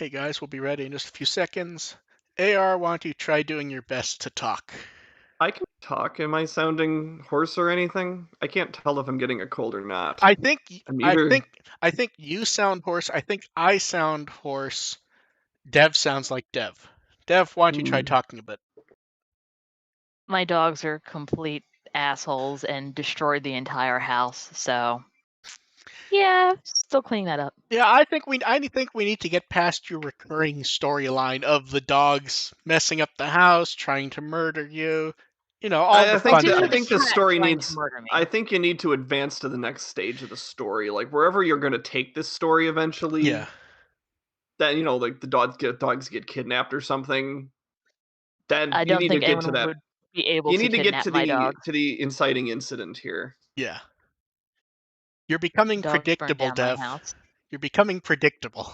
Hey guys, we'll be ready in just a few seconds. AR, why don't you try doing your best to talk? I can talk. Am I sounding hoarse or anything? I can't tell if I'm getting a cold or not. I think I'm I either. think I think you sound hoarse. I think I sound hoarse. Dev sounds like Dev. Dev, why don't you try talking a bit? My dogs are complete assholes and destroyed the entire house, so yeah, still cleaning that up. Yeah, I think we need to get past your recurring storyline of the dogs messing up the house, trying to murder you. You know, all the fun I things. think the story trying needs. to murder me. I think you need to advance to the next stage of the story, like wherever you're going to take this story eventually. Yeah. Then like the dogs get kidnapped or something. Then I you don't need think to get to anyone that. would be able You to need to get kidnap my dog. to the inciting incident here. Yeah. You're becoming Dogs burned predictable, down my Dev. house. You're becoming predictable.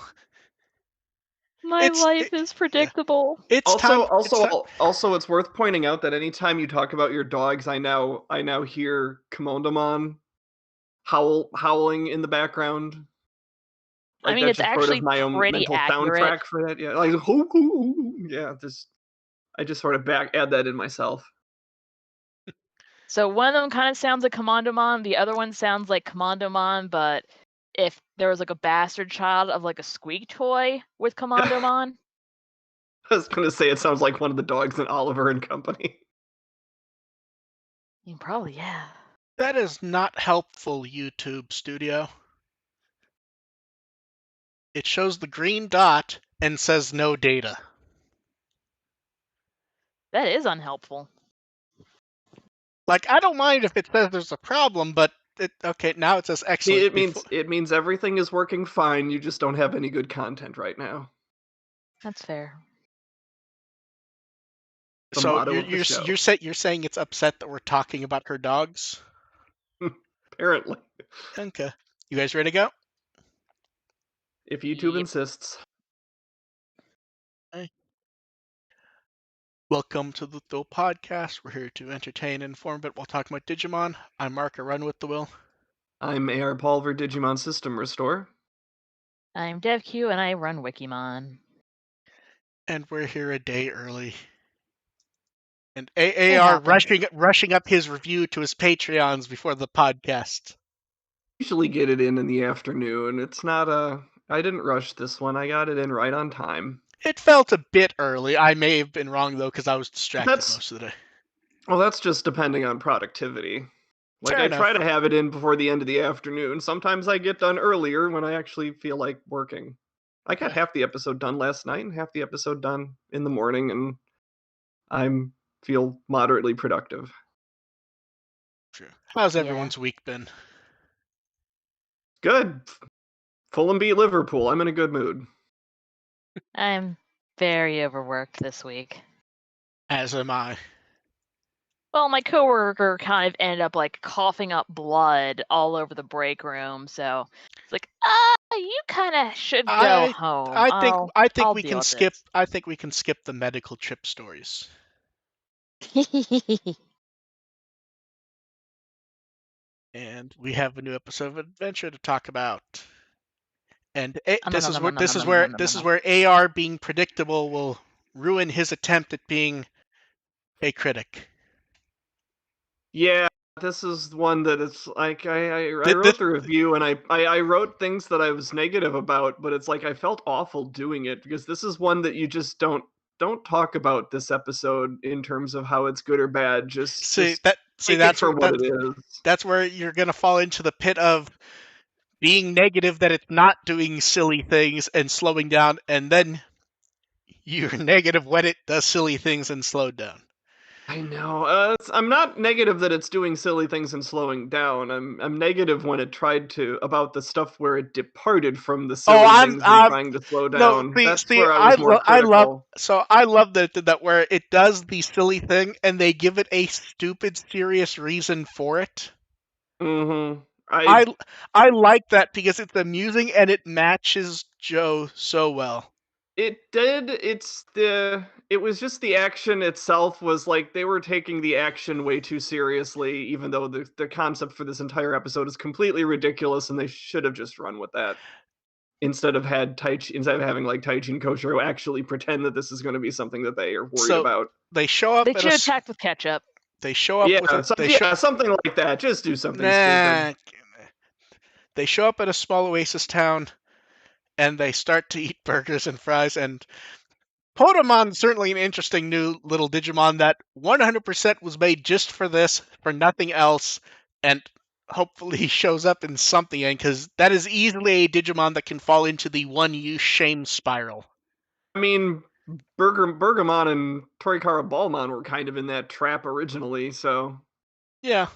My life is predictable. It's time. Also, it's worth pointing out that anytime you talk about your dogs, I now hear Komondamon howling in the background. I mean, that's it's just sort actually of my own pretty mental accurate. soundtrack for that. Yeah, like hoo, hoo, hoo. Yeah, I just sort of add that in myself. So one of them kind of sounds like Commandomon, the other one sounds like Commandomon, but if there was like a bastard child of like a squeak toy with Commandomon. I was gonna say it sounds like one of the dogs in Oliver and Company. Probably, yeah. That is not helpful, YouTube Studio. It shows the green dot and says no data. That is unhelpful. Like, I don't mind if it says there's a problem, but okay, now it says excellent. It means everything is working fine. You just don't have any good content right now. That's fair. So you're saying it's upset that we're talking about her dogs? Apparently. Okay. You guys ready to go? If YouTube insists. Okay. Welcome to the WtW podcast. We're here to entertain and inform, but while talking about Digimon. I'm Mark, I run WtW. I'm AR Pulver, Digimon System Restore. I'm DevQ, and I run Wikimon. And we're here a day early. And AR rushing up his review to his Patreons before the podcast. Usually get it in the afternoon. It's not I didn't rush this one. I got it in right on time. It felt a bit early. I may have been wrong, though, because I was distracted most of the day. Well, that's just depending on productivity. Like, Fair I enough. try to have it in before the end of the afternoon. Sometimes I get done earlier when I actually feel like working. I got half the episode done last night and half the episode done in the morning, and I feel moderately productive. True. How's everyone's week been? Good. Fulham beat Liverpool. I'm in a good mood. I'm very overworked this week. As am I. Well, my coworker kind of ended up like coughing up blood all over the break room, so it's like, you kind of should go home. I think we can skip. I think we can skip the medical trip stories. And we have a new episode of Adventure to talk about. And this is where AR being predictable will ruin his attempt at being a critic. Yeah, this is one that it's like I wrote the review and I wrote things that I was negative about, but it's like I felt awful doing it because this is one that you just don't talk about this episode in terms of how it's good or bad. That's where you're gonna fall into the pit of being negative that it's not doing silly things and slowing down, and then you're negative when it does silly things and slowed down. I know. I'm not negative that it's doing silly things and slowing down. I'm negative when it tried to about the stuff where it departed from the silly things and trying to slow down. That's where I was more critical. I love that where it does the silly thing and they give it a stupid, serious reason for it. Mm-hmm. I like that because it's amusing and it matches Joe so well. It did. It was just the action itself was like they were taking the action way too seriously, even though the concept for this entire episode is completely ridiculous and they should have just run with that. instead of having like Taichi and Koshiro actually pretend that this is going to be something that they are worried about. They show up. They should attack with ketchup. They show up with something like that. Just do something stupid. They show up at a small oasis town, and they start to eat burgers and fries. And Podemon's certainly an interesting new little Digimon that 100% was made just for this, for nothing else, and hopefully shows up in something, because that is easily a Digimon that can fall into the one-use shame spiral. I mean, Bergamon and Torikara Ballmon were kind of in that trap originally, so yeah.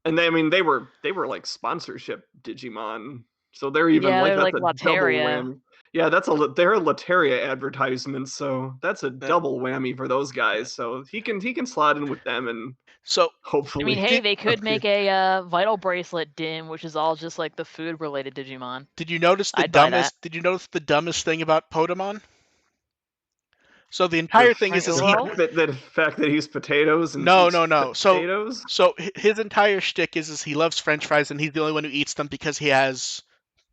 And they were like sponsorship Digimon, so they're even like that's a double Lateria. whammy. Yeah, they're Lateria advertisements, so that's a double whammy for those guys. So he can slot in with them, and so hopefully. I mean, hey, they could make a Vital Bracelet dim, which is all just like the food-related Digimon. Did you notice the dumbest thing about Podemon? So the entire thing is the fact that he's potatoes and no. potatoes. So his entire shtick is he loves French fries, and he's the only one who eats them because he has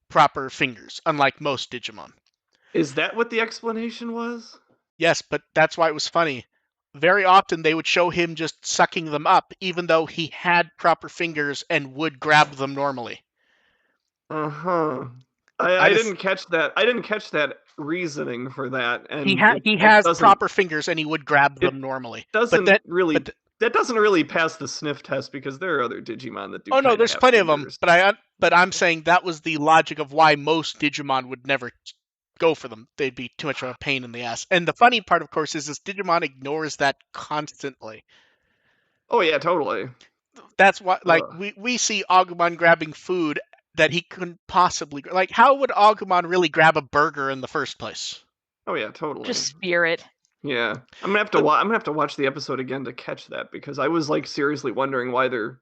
proper fingers, unlike most Digimon. Is that what the explanation was? Yes, but that's why it was funny. Very often they would show him just sucking them up, even though he had proper fingers and would grab them normally. I didn't catch that. I didn't catch that reasoning for that. And he has proper fingers and he would grab them normally. That doesn't really pass the sniff test, because there are other Digimon that do. Oh no, there's plenty of them. But I'm saying that was the logic of why most Digimon would never go for them. They'd be too much of a pain in the ass. And the funny part, of course, is this Digimon ignores that constantly. Oh yeah, totally. That's why, like, we see Agumon grabbing food that he couldn't possibly, like, how would Agumon really grab a burger in the first place? Oh yeah, totally. Just spirit. Yeah, I'm gonna have to watch the episode again to catch that, because I was like seriously wondering why they're.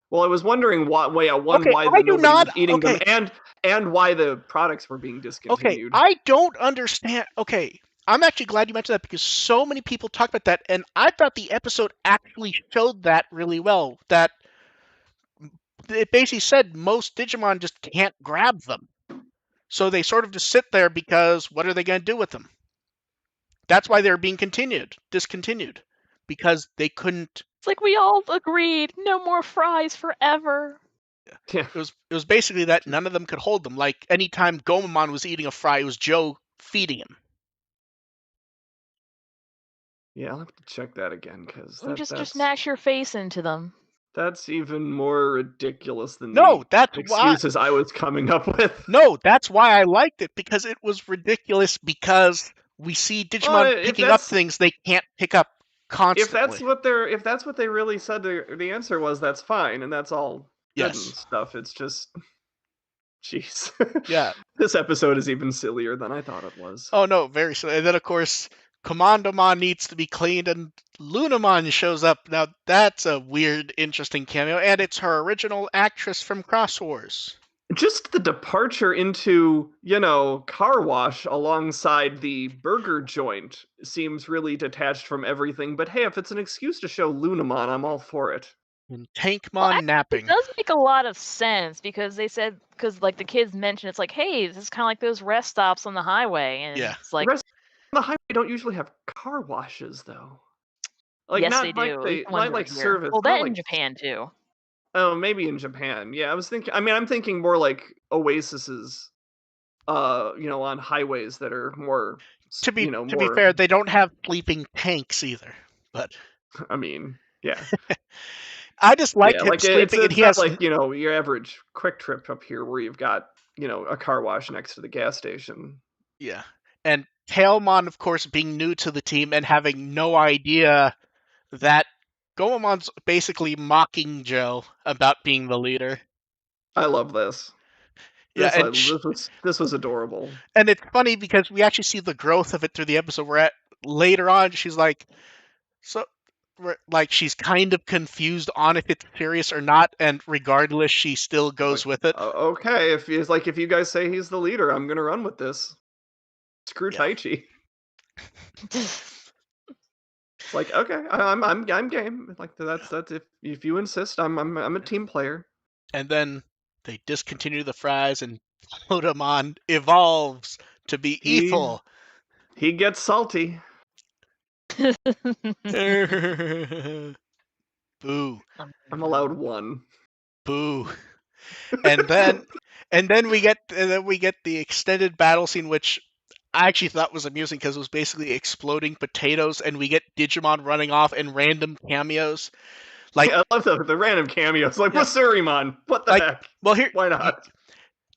Well, I was wondering why nobody was eating them, and why the products were being discontinued. Okay, I don't understand. Okay, I'm actually glad you mentioned that, because so many people talk about that, and I thought the episode actually showed that really well. That it basically said most Digimon just can't grab them. So they sort of just sit there, because what are they going to do with them? That's why they're being discontinued, because they couldn't. It's like we all agreed, no more fries forever. Yeah. It was basically that none of them could hold them. Like, anytime Gomamon was eating a fry, it was Joe feeding him. Yeah, I'll have to check that again, because just mash your face into them. That's even more ridiculous than that's excuses I was coming up with. No, that's why I liked it, because it was ridiculous, because we see Digimon picking up things they can't pick up constantly. If that's what they really said the answer was, that's fine, and that's all good and stuff. It's just, jeez. Yeah. This episode is even sillier than I thought it was. Oh no, very silly. And then of course, Commandomon needs to be cleaned, and Lunamon shows up. Now that's a weird, interesting cameo, and it's her original actress from Cross Wars. Just the departure into, car wash alongside the burger joint seems really detached from everything. But hey, if it's an excuse to show Lunamon, I'm all for it. And Tankmon napping. It does make a lot of sense, because they said, like the kids mentioned, it's like, hey, this is kind of like those rest stops on the highway, and it's like, rest on the highway don't usually have car washes though. Like, yes, not they do. Not like service. Well, then in Japan too. Oh, maybe in Japan. Yeah, I'm thinking more like oases, on highways that are more. To be fair, they don't have sleeping tanks either. But I mean, yeah. I just like him sleeping. It's not like your average quick trip up here where you've got a car wash next to the gas station. Yeah, and Tailmon, of course, being new to the team and having no idea that Goemon's basically mocking Joe about being the leader. I love this. Yeah, this was adorable. And it's funny, because we actually see the growth of it through the episode, where later on she's like, she's kind of confused on if it's serious or not, and regardless, she still goes with it. Okay, if you guys say he's the leader, I'm gonna run with this. Screw Taichi. It's like, okay, I'm game. Like, that's if you insist, I'm a team player. And then they discontinue the fries, and Potamon evolves to be evil. He gets salty. Boo. I'm allowed one. Boo. And then we get the extended battle scene, which I actually thought was amusing because it was basically exploding potatoes, and we get Digimon running off and random cameos. Like, I love the random cameos, like yeah. Pasurimon. What the heck? Well, Why not?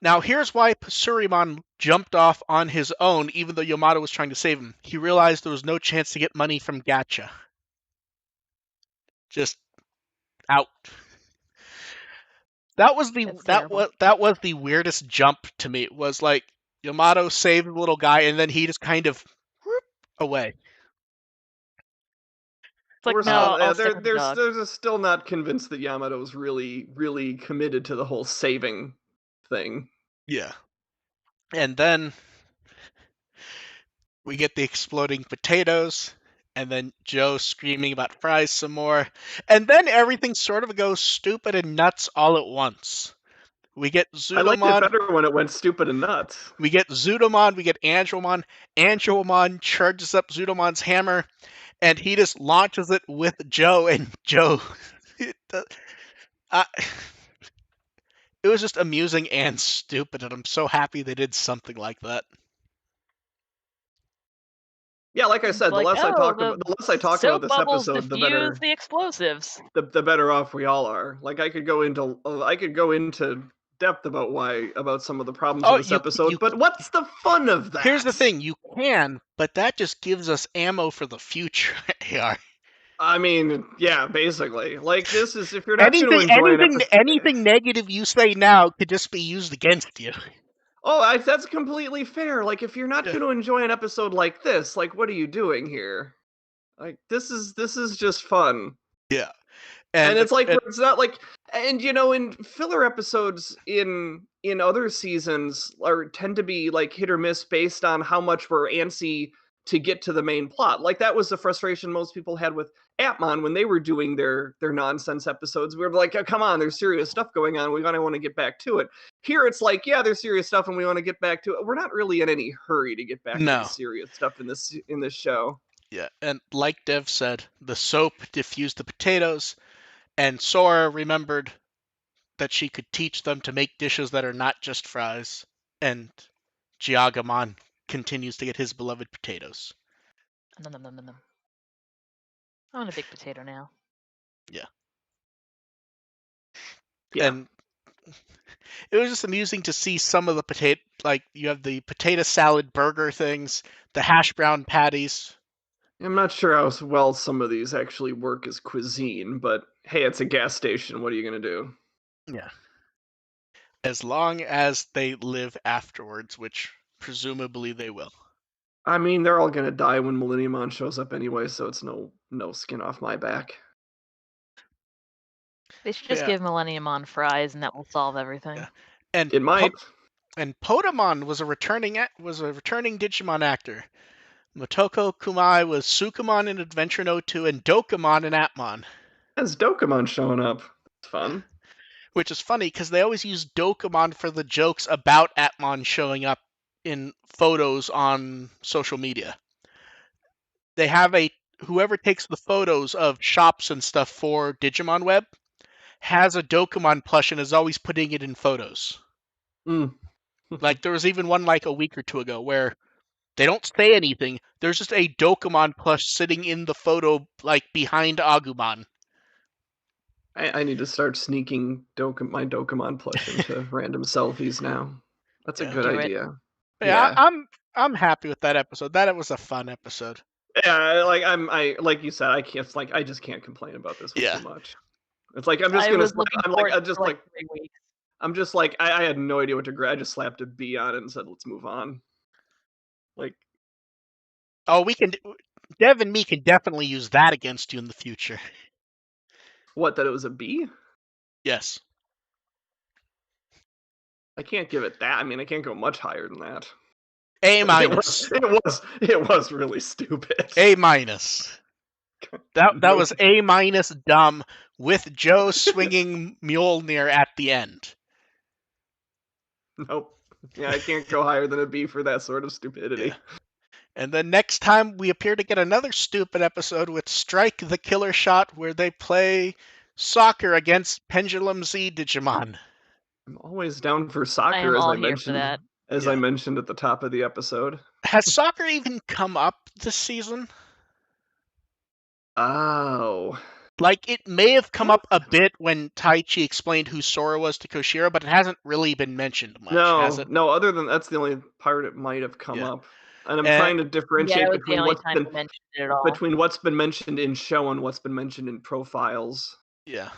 Now, here's why Pasurimon jumped off on his own, even though Yamato was trying to save him. He realized there was no chance to get money from Gacha. Just out. That was the weirdest jump to me. It was like Yamato saved the little guy, and then he just kind of whoop, away. It's like, no, they're still not convinced that Yamato's really, really committed to the whole saving thing. Yeah. And then we get the exploding potatoes, and then Joe screaming about fries some more, and then everything sort of goes stupid and nuts all at once. We get Zudomon. I liked it better when it went stupid and nuts. We get Zudomon, we get Angelomon. Angelomon charges up Zudomon's hammer, and he just launches it with Joe, and Joe... it was just amusing and stupid, and I'm so happy they did something like that. Yeah, like I said, the less I talk about this episode, the better the explosives. The better off we all are. Like I could go into depth about some of the problems with this episode, but what's the fun of that? Here's the thing, you can, but that just gives us ammo for the future. AR. I mean, yeah, basically. Like this is if you're not going to enjoy anything negative you say now could just be used against you. Oh, that's completely fair. Like, if you're not going to enjoy an episode like this, like, what are you doing here? Like, this is just fun. Yeah, and it's like it's not like, and in filler episodes in other seasons tend to be like hit or miss based on how much we're antsy to get to the main plot. Like that was the frustration most people had with Atmon when they were doing their nonsense episodes. We were like, oh, come on, there's serious stuff going on. We want to get back to it. Here it's like, yeah, there's serious stuff and we want to get back to it. We're not really in any hurry to get back to the serious stuff in this show. Yeah, and like Dev said, the soap diffused the potatoes, and Sora remembered that she could teach them to make dishes that are not just fries, and Jyagamon continues to get his beloved potatoes. I want a big potato now. Yeah. And it was just amusing to see some of the potato, like you have the potato salad burger things, the hash brown patties. I'm not sure how well some of these actually work as cuisine, but hey, it's a gas station. What are you going to do? Yeah. As long as they live afterwards, which presumably they will. I mean, they're all going to die when Millenniumon shows up anyway, so it's no skin off my back. They should just give Millenniumon fries, and that will solve everything. Yeah. And it might. And Potamon was a returning Digimon actor. Motoko Kumai was Sukamon in Adventure No 2 and Dokamon in Atmon. Has Dokamon showing up? It's fun. Which is funny because they always use Dokamon for the jokes about Atmon showing up in photos on social media. They have whoever takes the photos of shops and stuff for Digimon Web has a Dokamon plush and is always putting it in photos. Like there was even one like a week or two ago where they don't say anything. There's just a Dokamon plush sitting in the photo, like behind Agumon. I need to start sneaking my Dokamon plush into random selfies now. That's a good idea. Yeah, I'm happy with that episode. That was a fun episode. Yeah, like you said, I just can't complain about this one too much. It's like I had no idea what to grab. I just slapped a B on it and said, let's move on. Like, oh, Dev and me can definitely use that against you in the future. What, that it was a B? Yes. I can't give it that. I mean, I can't go much higher than that. A-. It was really stupid. A-. That was A- dumb with Joe swinging Mjolnir at the end. Nope. Yeah, I can't go higher than a B for that sort of stupidity. Yeah. And then next time we appear to get another stupid episode with Strike the Killer Shot, where they play soccer against Pendulum Z Digimon. I'm always down for I soccer, am as all I here for mentioned. that. As I mentioned at the top of the episode. Has soccer even come up this season? Oh. Like, it may have come up a bit when Taichi explained who Sora was to Koshiro, but it hasn't really been mentioned much, has it? No, other than that's the only part it might have come up. And I'm And- trying to differentiate that was the only time they mentioned it at all. between what's been mentioned in show and what's been mentioned in profiles. Yeah.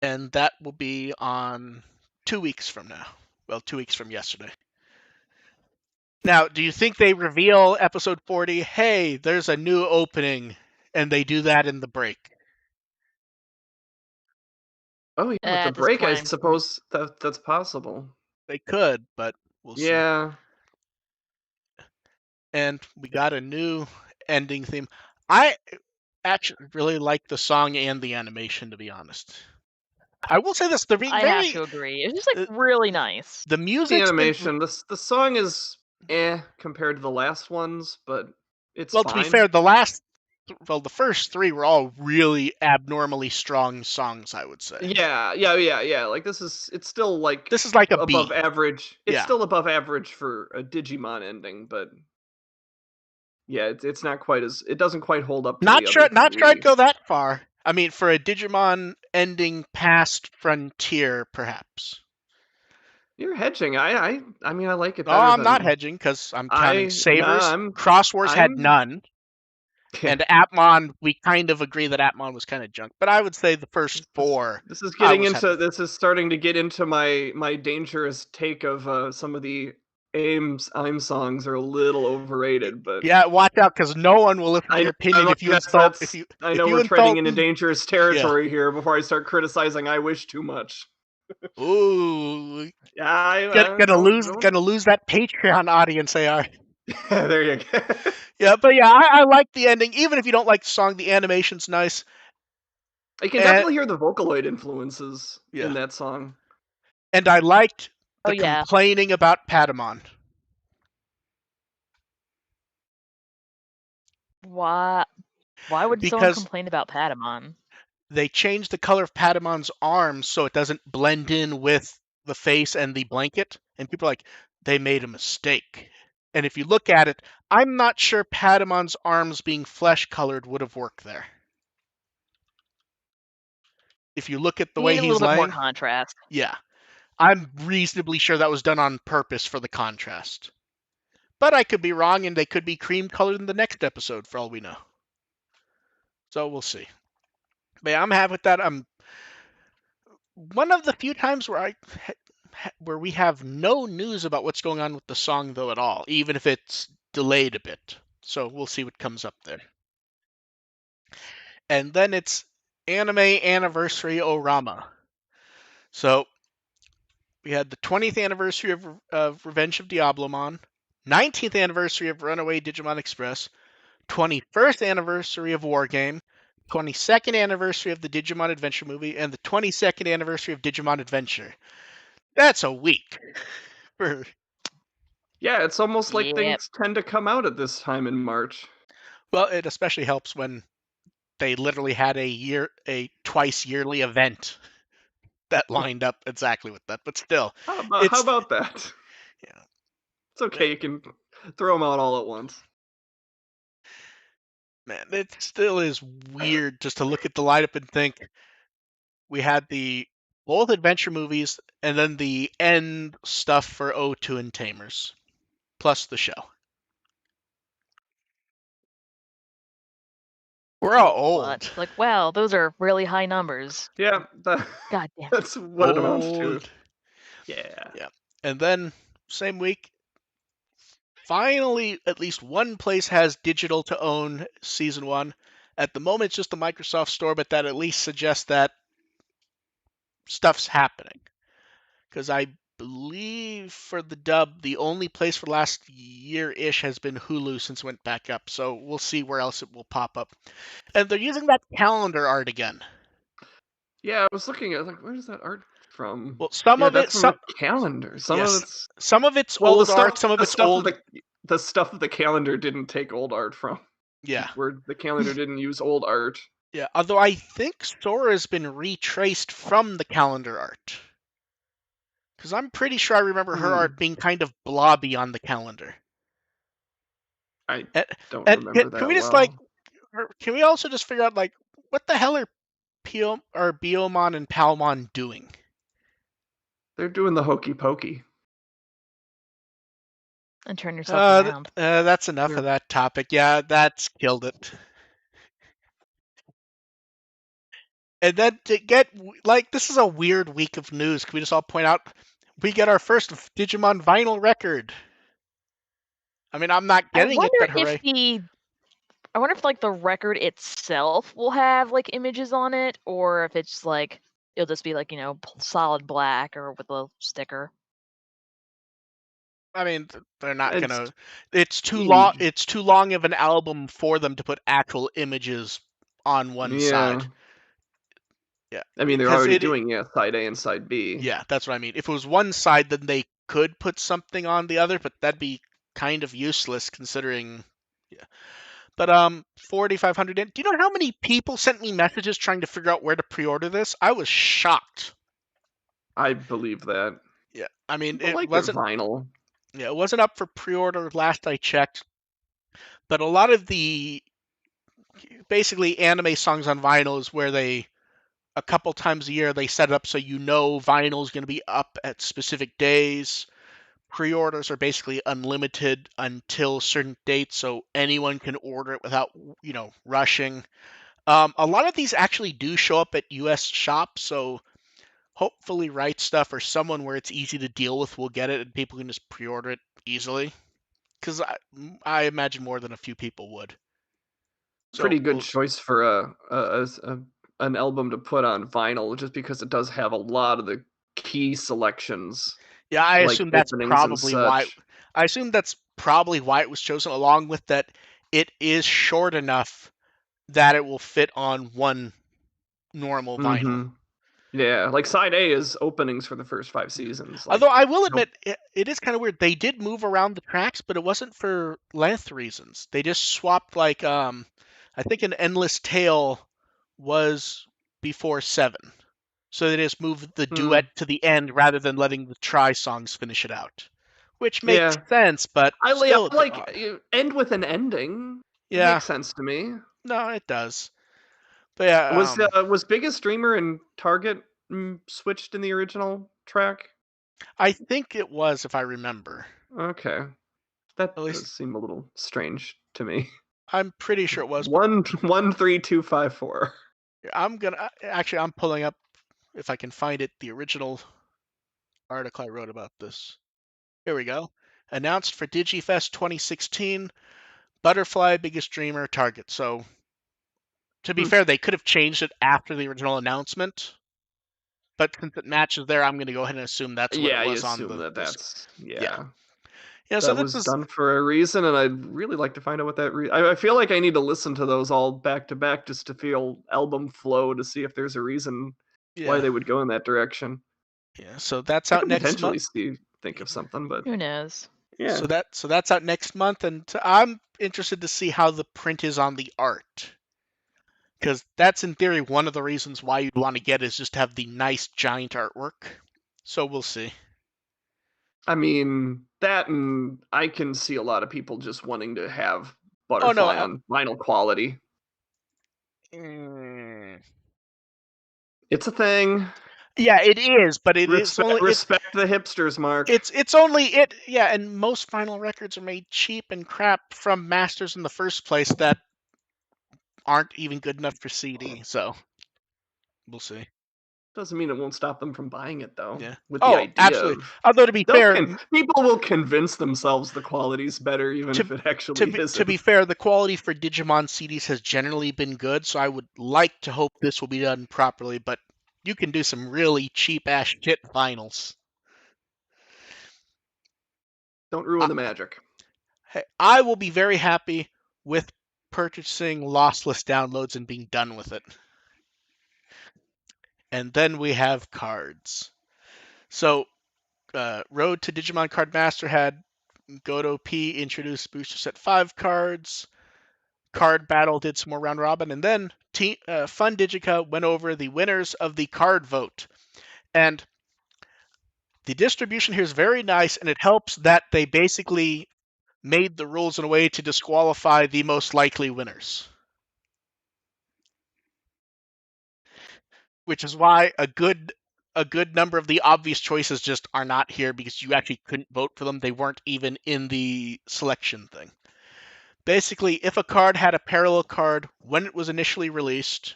And that will be on 2 weeks from now. Well, 2 weeks from yesterday. Now, do you think they reveal episode 40, hey, there's a new opening, and they do that in the break? Oh, yeah, with the At this break, I point, suppose that's possible. They could, but we'll see. Yeah. And we got a new ending theme. I actually really like the song and the animation, to be honest. I will say this: I have to agree. It's just like really nice. The music, The animation, the song is compared to the last ones, but it's well, fine. to be fair, the first 3 were all really abnormally strong songs, I would say. Yeah. Like it's still like this is like a above B. average. It's still above average for a Digimon ending, but yeah, it's not quite as it doesn't quite hold up. Not sure I'd go that far. I mean, for a Digimon ending past Frontier, perhaps. You're hedging. I mean, I like it better. I'm not hedging because I'm counting Savers. Cross Wars had none. And Atmon, we kind of agree that Atmon was kind of junk. But I would say the first 4. This is starting to get into my dangerous take of some of the AIM songs are a little overrated, but yeah, watch out because no one will listen to your opinion if you insult. I know we're treading into dangerous territory here before I start criticizing. I wish too much. Ooh, yeah, gonna lose that Patreon audience. They are. There you go. Yeah, but yeah, I like the ending. Even if you don't like the song, the animation's nice. I can definitely hear the Vocaloid influences in that song. And I liked the complaining about Patamon. Why would someone complain about Patamon? They changed the color of Patamon's arms so it doesn't blend in with the face and the blanket. And people are like, they made a mistake. And if you look at it, I'm not sure Patamon's arms being flesh-colored would have worked there. If you look at the way he's laying... a little bit more contrast. Yeah. I'm reasonably sure that was done on purpose for the contrast. But I could be wrong, and they could be cream-colored in the next episode, for all we know. So we'll see. But yeah, I'm happy with that. I'm one of the few times where we have no news about what's going on with the song, though, at all, even if it's delayed a bit. So we'll see what comes up there. And then it's Anime Anniversary Orama. So we had the 20th anniversary of Revenge of Diablomon, 19th anniversary of Runaway Digimon Express, 21st anniversary of Wargame, 22nd anniversary of the Digimon Adventure movie, and the 22nd anniversary of Digimon Adventure. That's a week. Yeah, it's almost like things tend to come out at this time in March. Well, it especially helps when they literally had a twice yearly event that lined up exactly with that. But still, how about that? Yeah, it's okay. You can throw them out all at once. Man, it still is weird just to look at the lineup and think we had both adventure movies and then the end stuff for WtW and Tamers, plus the show. We're all old. Like, wow, those are really high numbers. Yeah, God damn. That's what it amounts to. Yeah. And then, same week, finally, at least one place has digital to own Season 1. At the moment, it's just the Microsoft Store, but that at least suggests that stuff's happening. Because I believe for the dub, the only place for the last year-ish has been Hulu since it went back up. So we'll see where else it will pop up. And they're using that calendar art again. Yeah, I was looking at where's that art from. Well, some of that's it, from the calendar. Some of it's old art, some of it's old. The stuff that the calendar didn't take old art from. Yeah. Where the calendar didn't use old art. Yeah, although I think Sora has been retraced from the calendar art. Because I'm pretty sure I remember her art being kind of blobby on the calendar. I don't remember that can we just well. can we also just figure out what the hell are Biomon and Palmon doing? They're doing the hokey pokey. And turn yourself around. That's enough of that topic. Yeah, that's killed it. And then to get this is a weird week of news. Can we just all point out we get our first Digimon vinyl record? I mean, I'm not getting it, but hooray! I wonder if the record itself will have images on it, or if it's it'll just be solid black or with a sticker. I mean, they're not gonna. It's too long. It's too long of an album for them to put actual images on one side. Yeah. I mean, they're already doing side A and side B. Yeah, that's what I mean. If it was one side, then they could put something on the other, but that'd be kind of useless considering. Yeah. But 4,500. Do you know how many people sent me messages trying to figure out where to pre-order this? I was shocked. I believe that. Yeah, I mean, it wasn't vinyl. Yeah, it wasn't up for pre-order last I checked. But a lot of the basically anime songs on vinyl is where they a couple times a year they set it up so vinyl is going to be up at specific days. Pre-orders are basically unlimited until certain dates, so anyone can order it without rushing. A lot of these actually do show up at US shops, so hopefully Right Stuff or someone where it's easy to deal with will get it and people can just pre-order it easily. Because I imagine more than a few people would. Pretty good choice for an album to put on vinyl, just because it does have a lot of the key selections. Yeah, I assume that's probably why. I assume that's probably why it was chosen, along with that it is short enough that it will fit on one normal vinyl. Yeah, side A is openings for the first 5 seasons. Although I will admit, it is kind of weird. They did move around the tracks, but it wasn't for length reasons. They just swapped I think an Endless Tale was before 7. So they just moved the duet to the end rather than letting the try songs finish it out. Which makes sense, but still end with an ending. Yeah. It makes sense to me. No, it does. But yeah, was Biggest Dreamer and Target switched in the original track? I think it was, if I remember. Okay. That does seem a little strange to me. I'm pretty sure it was. 13254. I'm pulling up, if I can find it, the original article I wrote about this. Here we go. Announced for DigiFest 2016, Butterfly, Biggest Dreamer, Target. So, to be fair, they could have changed it after the original announcement. But since it matches there, I'm going to go ahead and assume that's what it was on the disc. Yeah, so that was done for a reason, and I'd really like to find out what that I feel like I need to listen to those all back to back just to feel album flow to see if there's a reason why they would go in that direction. Yeah, so that's out next month. Think of something, but who knows? Yeah. So that's out next month, and I'm interested to see how the print is on the art. Because that's in theory one of the reasons why you'd want to get is just to have the nice giant artwork. So we'll see. I mean, that, and I can see a lot of people just wanting to have Butterfly on vinyl quality. It's a thing. Yeah, it is, but it's only respect the hipsters, Mark. It's only it. Yeah, and most vinyl records are made cheap and crap from masters in the first place that aren't even good enough for CD. So we'll see. Doesn't mean it won't stop them from buying it, though. Yeah. With the idea absolutely. Although to be fair, people will convince themselves the quality's better, even if it actually isn't. To be fair, the quality for Digimon CDs has generally been good, so I would like to hope this will be done properly. But you can do some really cheap ass shit vinyls. Don't ruin the magic. Hey, I will be very happy with purchasing lossless downloads and being done with it. And then we have cards. So, Road to Digimon Card Master had Goto P introduce Booster Set 5 cards. Card Battle did some more round robin, and then Fun Digica went over the winners of the card vote. And the distribution here is very nice, and it helps that they basically made the rules in a way to disqualify the most likely winners. Which is why a good number of the obvious choices just are not here because you actually couldn't vote for them. They weren't even in the selection thing. Basically, if a card had a parallel card when it was initially released,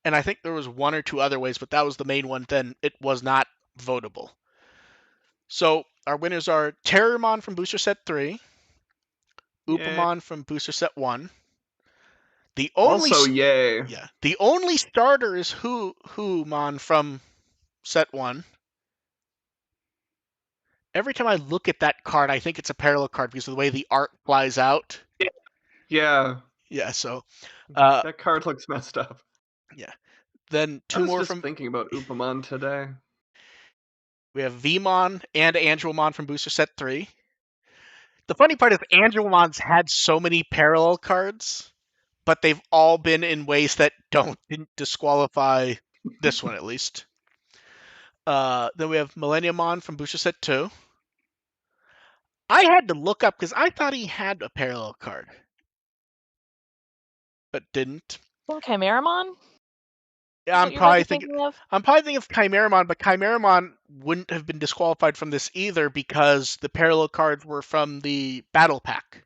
and I think there was one or two other ways, but that was the main one, then it was not votable. So our winners are Terrormon from Booster Set 3, Upamon from Booster Set 1. The only the only starter is Who-Mon from Set 1. Every time I look at that card, I think it's a parallel card because of the way the art flies out. Yeah. Yeah, so... that card looks messed up. Yeah. Then two more from... I was just thinking about Upamon today. We have Vmon and Angelmon from Booster Set 3. The funny part is Angelmon's had so many parallel cards, but they've all been in ways that didn't disqualify this one, at least. Then we have Millenniumon from Booster Set 2. I had to look up because I thought he had a parallel card, but didn't. Chimeramon? Yeah, I'm probably thinking of Chimeramon, but Chimeramon wouldn't have been disqualified from this either because the parallel cards were from the battle pack.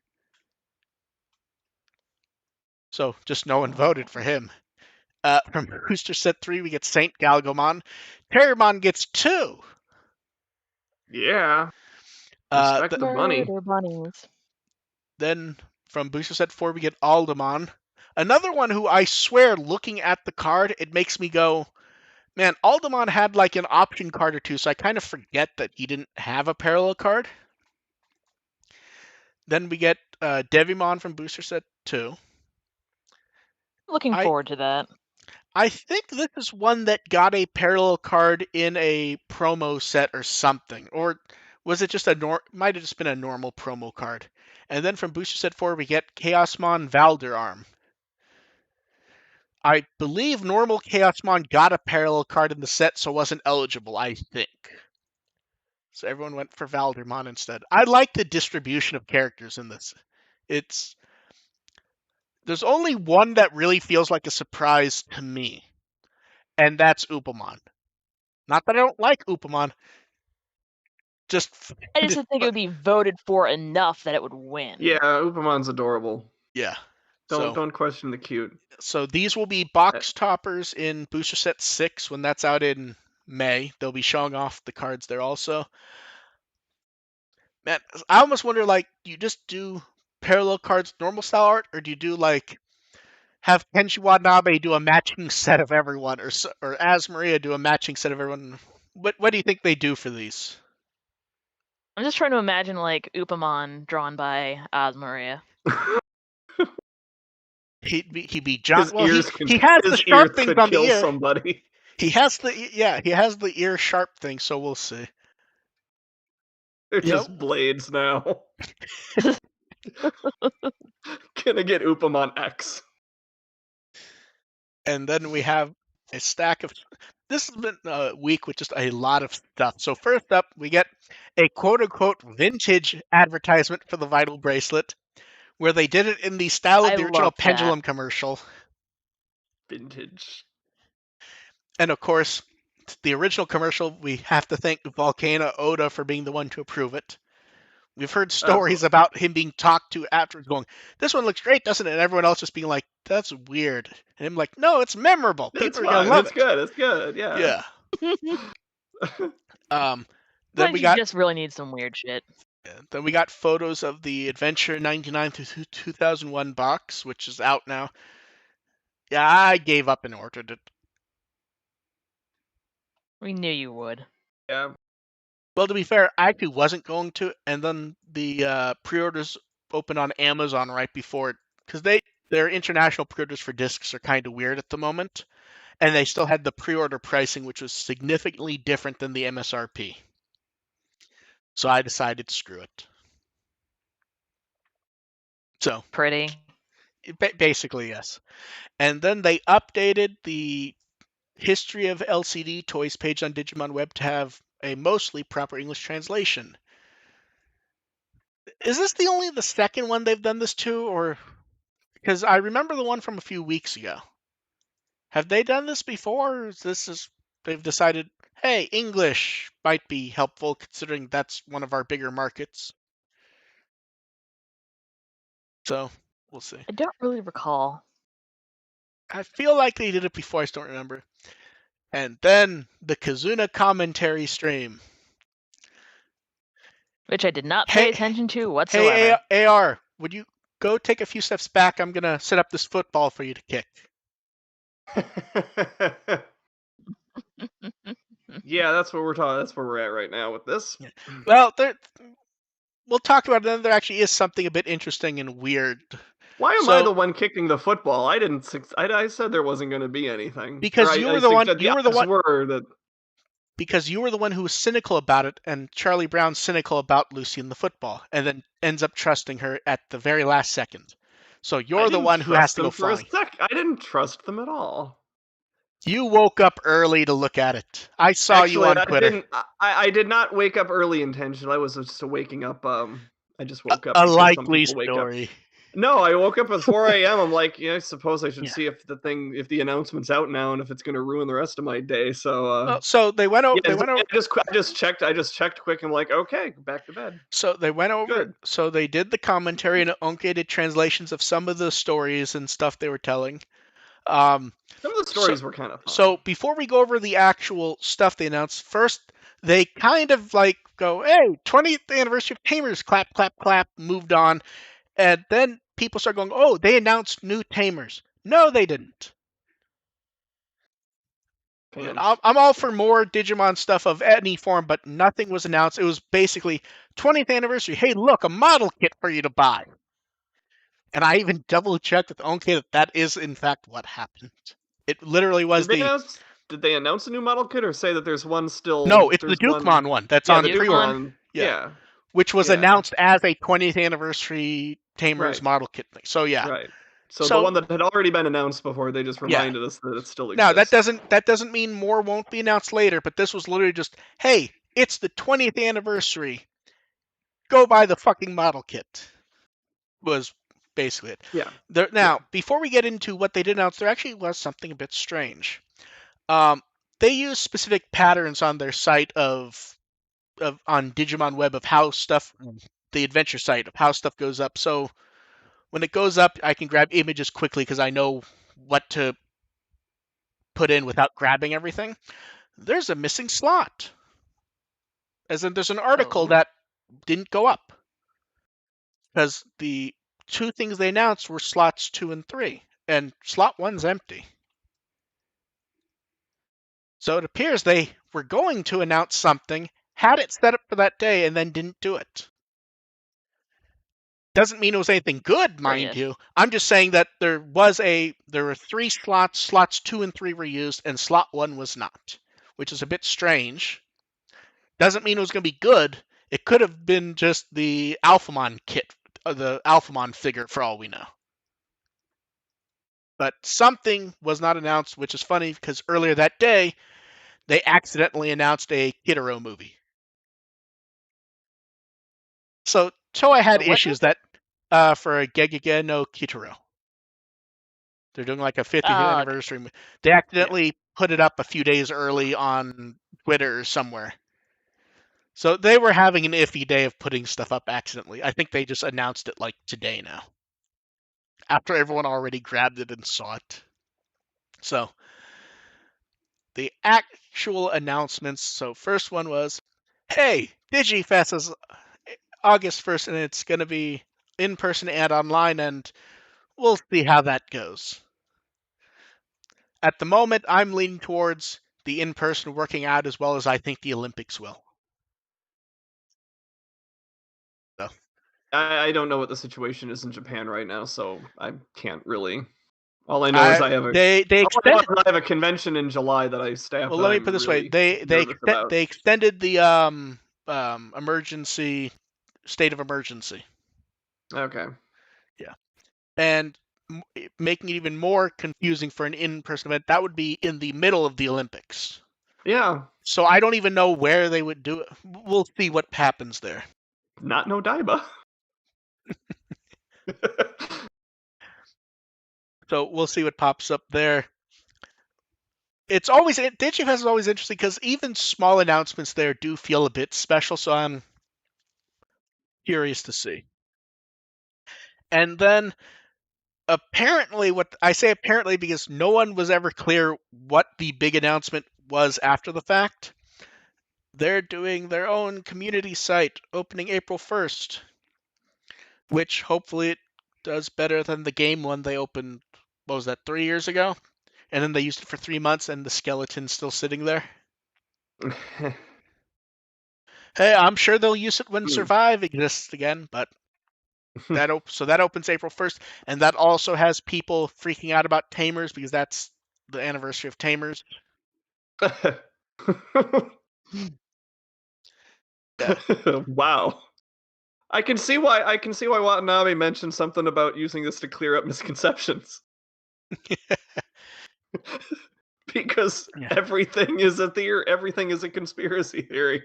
So just no one voted for him. From Booster Set 3, we get Saint Galgomon. Terrormon gets 2. Yeah. Respect the bunny. Bunnies. Then from Booster Set 4, we get Aldemon. Another one who I swear, looking at the card, it makes me go, man, Aldemon had like an option card or two, so I kind of forget that he didn't have a parallel card. Then we get Devimon from Booster Set 2. Looking forward to that. I think this is one that got a parallel card in a promo set or something. Or was it just might have just been a normal promo card. And then from Booster Set 4, we get Chaosmon Valderarm. I believe normal Chaosmon got a parallel card in the set, so wasn't eligible, I think. So everyone went for Valdermon instead. I like the distribution of characters in this. There's only one that really feels like a surprise to me, and that's Upamon. Not that I don't like Upamon. I just didn't think it would be voted for enough that it would win. Yeah, Upamon's adorable. Yeah. Don't question the cute. So these will be box toppers in Booster Set 6 when that's out in May. They'll be showing off the cards there also. Man, I almost wonder, like, do you just do parallel cards normal style art, or do you do, like, have Kenshi Watanabe do a matching set of everyone, or Asmaria do a matching set of everyone? What do you think they do for these? I'm just trying to imagine, like, Upamon drawn by Asmaria. He'd be John. Well, he has the sharp things on the ear. Somebody. He has the ear sharp thing. So we'll see. They're just blades now. Gonna get Upamon X. And then we have a stack of. This has been a week with just a lot of stuff. So first up, we get a quote-unquote vintage advertisement for the Vital Bracelet, where they did it in the style of the original Pendulum commercial. Vintage. And of course, the original commercial, we have to thank Volcano Oda for being the one to approve it. We've heard stories about him being talked to afterwards going, this one looks great, doesn't it? And everyone else just being like, that's weird. And him like, no, it's memorable. People are going to love it. It's good, yeah. Then we got just really need some weird shit. Then we got photos of the Adventure 99 through 2001 box, which is out now. Yeah, I gave up and ordered it. We knew you would. Yeah. Well, to be fair, I actually wasn't going to, and then the pre-orders opened on Amazon right before it, because their international pre-orders for discs are kind of weird at the moment, and they still had the pre-order pricing, which was significantly different than the MSRP. So I decided, screw it. So pretty. Basically, yes. And then they updated the history of LCD toys page on Digimon Web to have a mostly proper English translation. Is this the second one they've done this to, or because I remember the one from a few weeks ago? Have they done this before? Or they've decided, hey, English might be helpful considering that's one of our bigger markets. So we'll see. I don't really recall. I feel like they did it before. I just don't remember. And then the Kazuna commentary stream. Which I did not pay attention to whatsoever. Hey, AR, would you go take a few steps back? I'm going to set up this football for you to kick. Yeah, that's what we're talking. That's where we're at right now with this. Yeah. Well, we'll talk about it. Then there actually is something a bit interesting and weird. Why am I the one kicking the football? I didn't. I said there wasn't going to be anything. Because you were the one. You were the one. That... Because you were the one who was cynical about it, and Charlie Brown's cynical about Lucy and the football, and then ends up trusting her at the very last second. So you're the one who has to go flying. I didn't trust them at all. You woke up early to look at it. I saw you on Twitter. I did not wake up early intentionally. I was just waking up. I just woke up. A likely story. No, I woke up at 4 a.m. I'm like, I suppose I should see if the announcement's out now and if it's going to ruin the rest of my day. So, so they went over. I just checked quick. And I'm like, okay, back to bed. So they went over. Good. So they did the commentary and Onke did translations of some of the stories and stuff they were telling. Some of the stories were kind of fun. So before we go over the actual stuff they announced, first they kind of like go, hey, 20th anniversary of Tamers, clap, clap, clap, moved on. And then people start going, oh, they announced new Tamers. No, they didn't. I'm all for more Digimon stuff of any form, but nothing was announced. It was basically 20th anniversary. Hey, look, a model kit for you to buy. And I even double-checked with Onke that is, in fact, what happened. It literally was Did they announce a new model kit or say that there's one still? No, it's the Dukemon one that's on the pre-order. Yeah. Which was announced as a 20th anniversary Tamers model kit thing. So, yeah. Right. So the one that had already been announced before, they just reminded us that it still exists. Now, that doesn't mean more won't be announced later, but this was literally just, hey, it's the 20th anniversary. Go buy the fucking model kit. Was basically it. Yeah. Now, before we get into what they did announce, there actually was something a bit strange. They use specific patterns on their site on Digimon Web of how stuff, the adventure site, of how stuff goes up. So when it goes up, I can grab images quickly because I know what to put in without grabbing everything. There's a missing slot. As in, there's an article that didn't go up. Because the two things they announced were slots 2 and 3. And slot 1's empty. So it appears they were going to announce something, had it set up for that day, and then didn't do it. Doesn't mean it was anything good, mind you. I'm just saying that there were 3 slots. Slots 2 and 3 were used, and slot 1 was not, which is a bit strange. Doesn't mean it was going to be good. It could have been just the Alphamon kit, the Alphamon figure, for all we know. But something was not announced, which is funny because earlier that day, they accidentally announced a Kitaro movie. So Toei had issues that for a Gegege no Kitaro. They're doing like a 50th anniversary. Okay. They accidentally put it up a few days early on Twitter or somewhere. So they were having an iffy day of putting stuff up accidentally. I think they just announced it like today now. After everyone already grabbed it and saw it. So the actual announcements. So first one was, hey, DigiFest is August 1st, and it's going to be in person and online, and we'll see how that goes. At the moment, I'm leaning towards the in-person working out as well as I think the Olympics will. So. I don't know what the situation is in Japan right now, so I can't really All I know is I have a convention in July that I staff. Well, let me put it this way: they extended the emergency state of emergency. Okay. Yeah, and making it even more confusing for an in-person event, that would be in the middle of the Olympics. Yeah. So I don't even know where they would do it. We'll see what happens there. Not no Daiba. So we'll see what pops up there. It's always DigiFest is always interesting because even small announcements there do feel a bit special. So I'm curious to see. And then apparently, what I say apparently because no one was ever clear what the big announcement was after the fact. They're doing their own community site opening April 1st, which hopefully it does better than the game one they opened, what was that, 3 years ago? And then they used it for 3 months and the skeleton's still sitting there. Hey, I'm sure they'll use it when Survive exists again, but that opens April 1st, and that also has people freaking out about Tamers because that's the anniversary of Tamers. Yeah. Wow. I can see why Watanabe mentioned something about using this to clear up misconceptions. Because everything is a theory, everything is a conspiracy theory.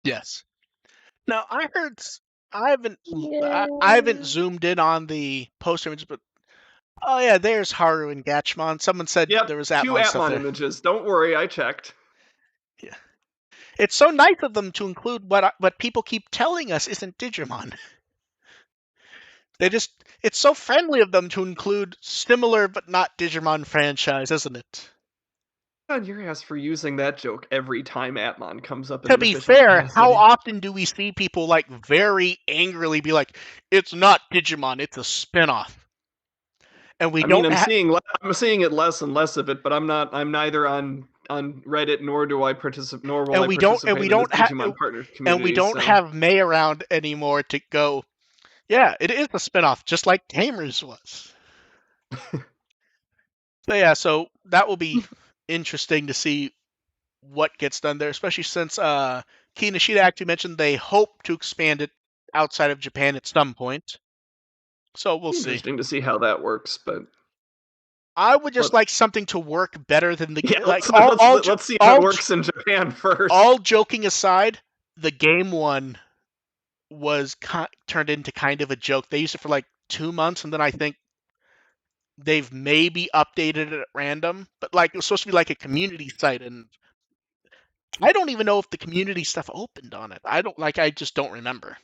Yes. Now I haven't zoomed in on the poster images, but oh yeah, there's Haru and Gatchmon. Someone said there was two Atmon stuff there. Images. Don't worry, I checked. Yeah. It's so nice of them to include what people keep telling us isn't Digimon. It's so friendly of them to include similar but not Digimon franchise, isn't it? On your ass for using that joke every time Atmon comes up. To be fair, how often do we see people like very angrily be like, "It's not Digimon, it's a spinoff," and I'm seeing it less and less of it, but I'm neither on Reddit nor will I participate in the Digimon partner community. And we don't have May around anymore to go, yeah, it is a spinoff, just like Tamers was. So that will be interesting to see what gets done there, especially since Kinoshita actually mentioned they hope to expand it outside of Japan at some point. So we'll see. Interesting to see how that works, but I would just like something to work better than the game. Let's see how it works in Japan first. All joking aside, the game one was turned into kind of a joke. They used it for like 2 months, and then I think they've maybe updated it at random. But like it was supposed to be like a community site, and I don't even know if the community stuff opened on it. I just don't remember.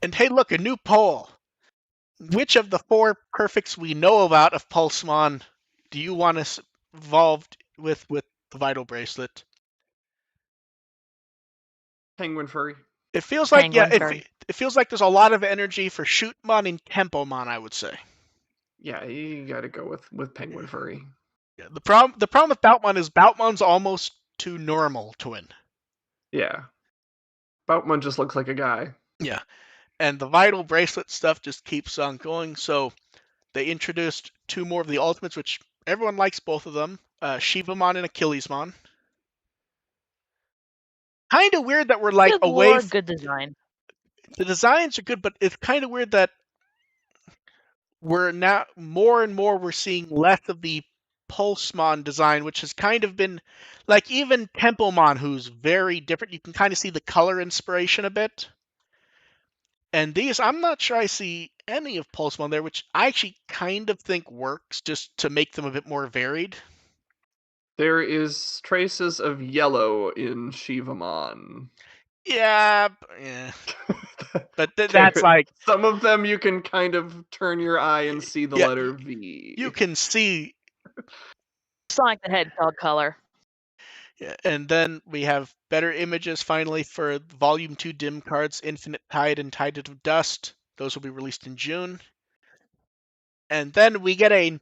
And hey, look, a new poll. Which of the 4 perfects we know about of Pulsemon do you want us involved with the Vital Bracelet? Penguin Furry. It feels like it feels like there's a lot of energy for Shootmon and Tempomon, I would say. Yeah, you got to go with Penguin Furry. Yeah, the problem with Boutmon is Boutmon's almost too normal to win. Yeah. Boutmon just looks like a guy. Yeah. And the Vital Bracelet stuff just keeps on going. So they introduced 2 more of the Ultimates, which everyone likes both of them. Shivamon and Achillesmon. Kind of weird that we're like good away. Lord, good design. The designs are good, but it's kind of weird that we're now more and more we're seeing less of the Pulsemon design, which has kind of been like even Tempomon, who's very different. You can kind of see the color inspiration a bit. And these, I'm not sure I see any of Pulsemon there, which I actually kind of think works just to make them a bit more varied. There is traces of yellow in Shivamon. Yeah. But that's like... Some of them you can kind of turn your eye and see the letter V. You can see... Sonic the Hedgehog color. Yeah, and then we have better images finally for Volume 2 dim cards, Infinite Tide and Tide of Dust. Those will be released in June. And then we get a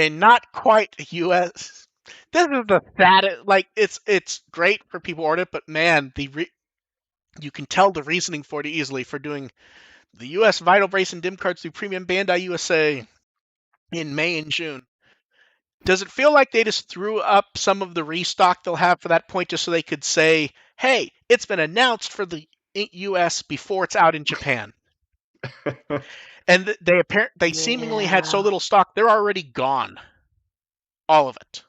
not quite US. This is the saddest. Like it's great for people order it, but man, you can tell the reasoning for it easily for doing the U.S. Vital Bracelet dim cards through Premium Bandai USA in May and June. Does it feel like they just threw up some of the restock they'll have for that point just so they could say, hey, it's been announced for the US before it's out in Japan? And they seemingly had so little stock, they're already gone. All of it.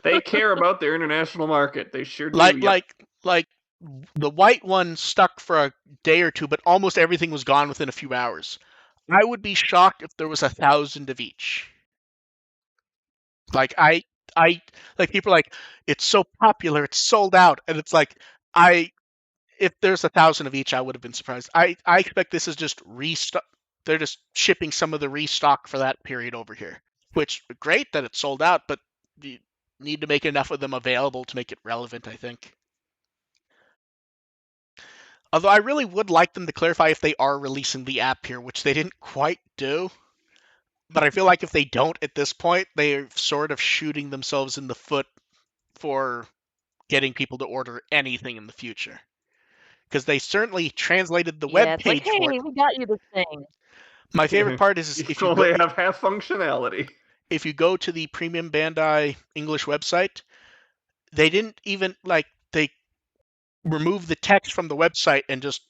They care about their international market. They sure do. Like the white one stuck for a day or two, but almost everything was gone within a few hours. I would be shocked if there was 1,000 of each. Like like people are like, it's so popular, it's sold out, and it's like if there's 1,000 of each, I would have been surprised. I expect this is just restock. They're just shipping some of the restock for that period over here, which great that it's sold out, but you need to make enough of them available to make it relevant, I think. Although I really would like them to clarify if they are releasing the app here, which they didn't quite do. But I feel like if they don't at this point, they're sort of shooting themselves in the foot for getting people to order anything in the future. Because they certainly translated the web it's like, page for hey, it. we got you this thing. My favorite part is if you only have half functionality. If you go to the Premium Bandai English website, they didn't even they removed the text from the website and just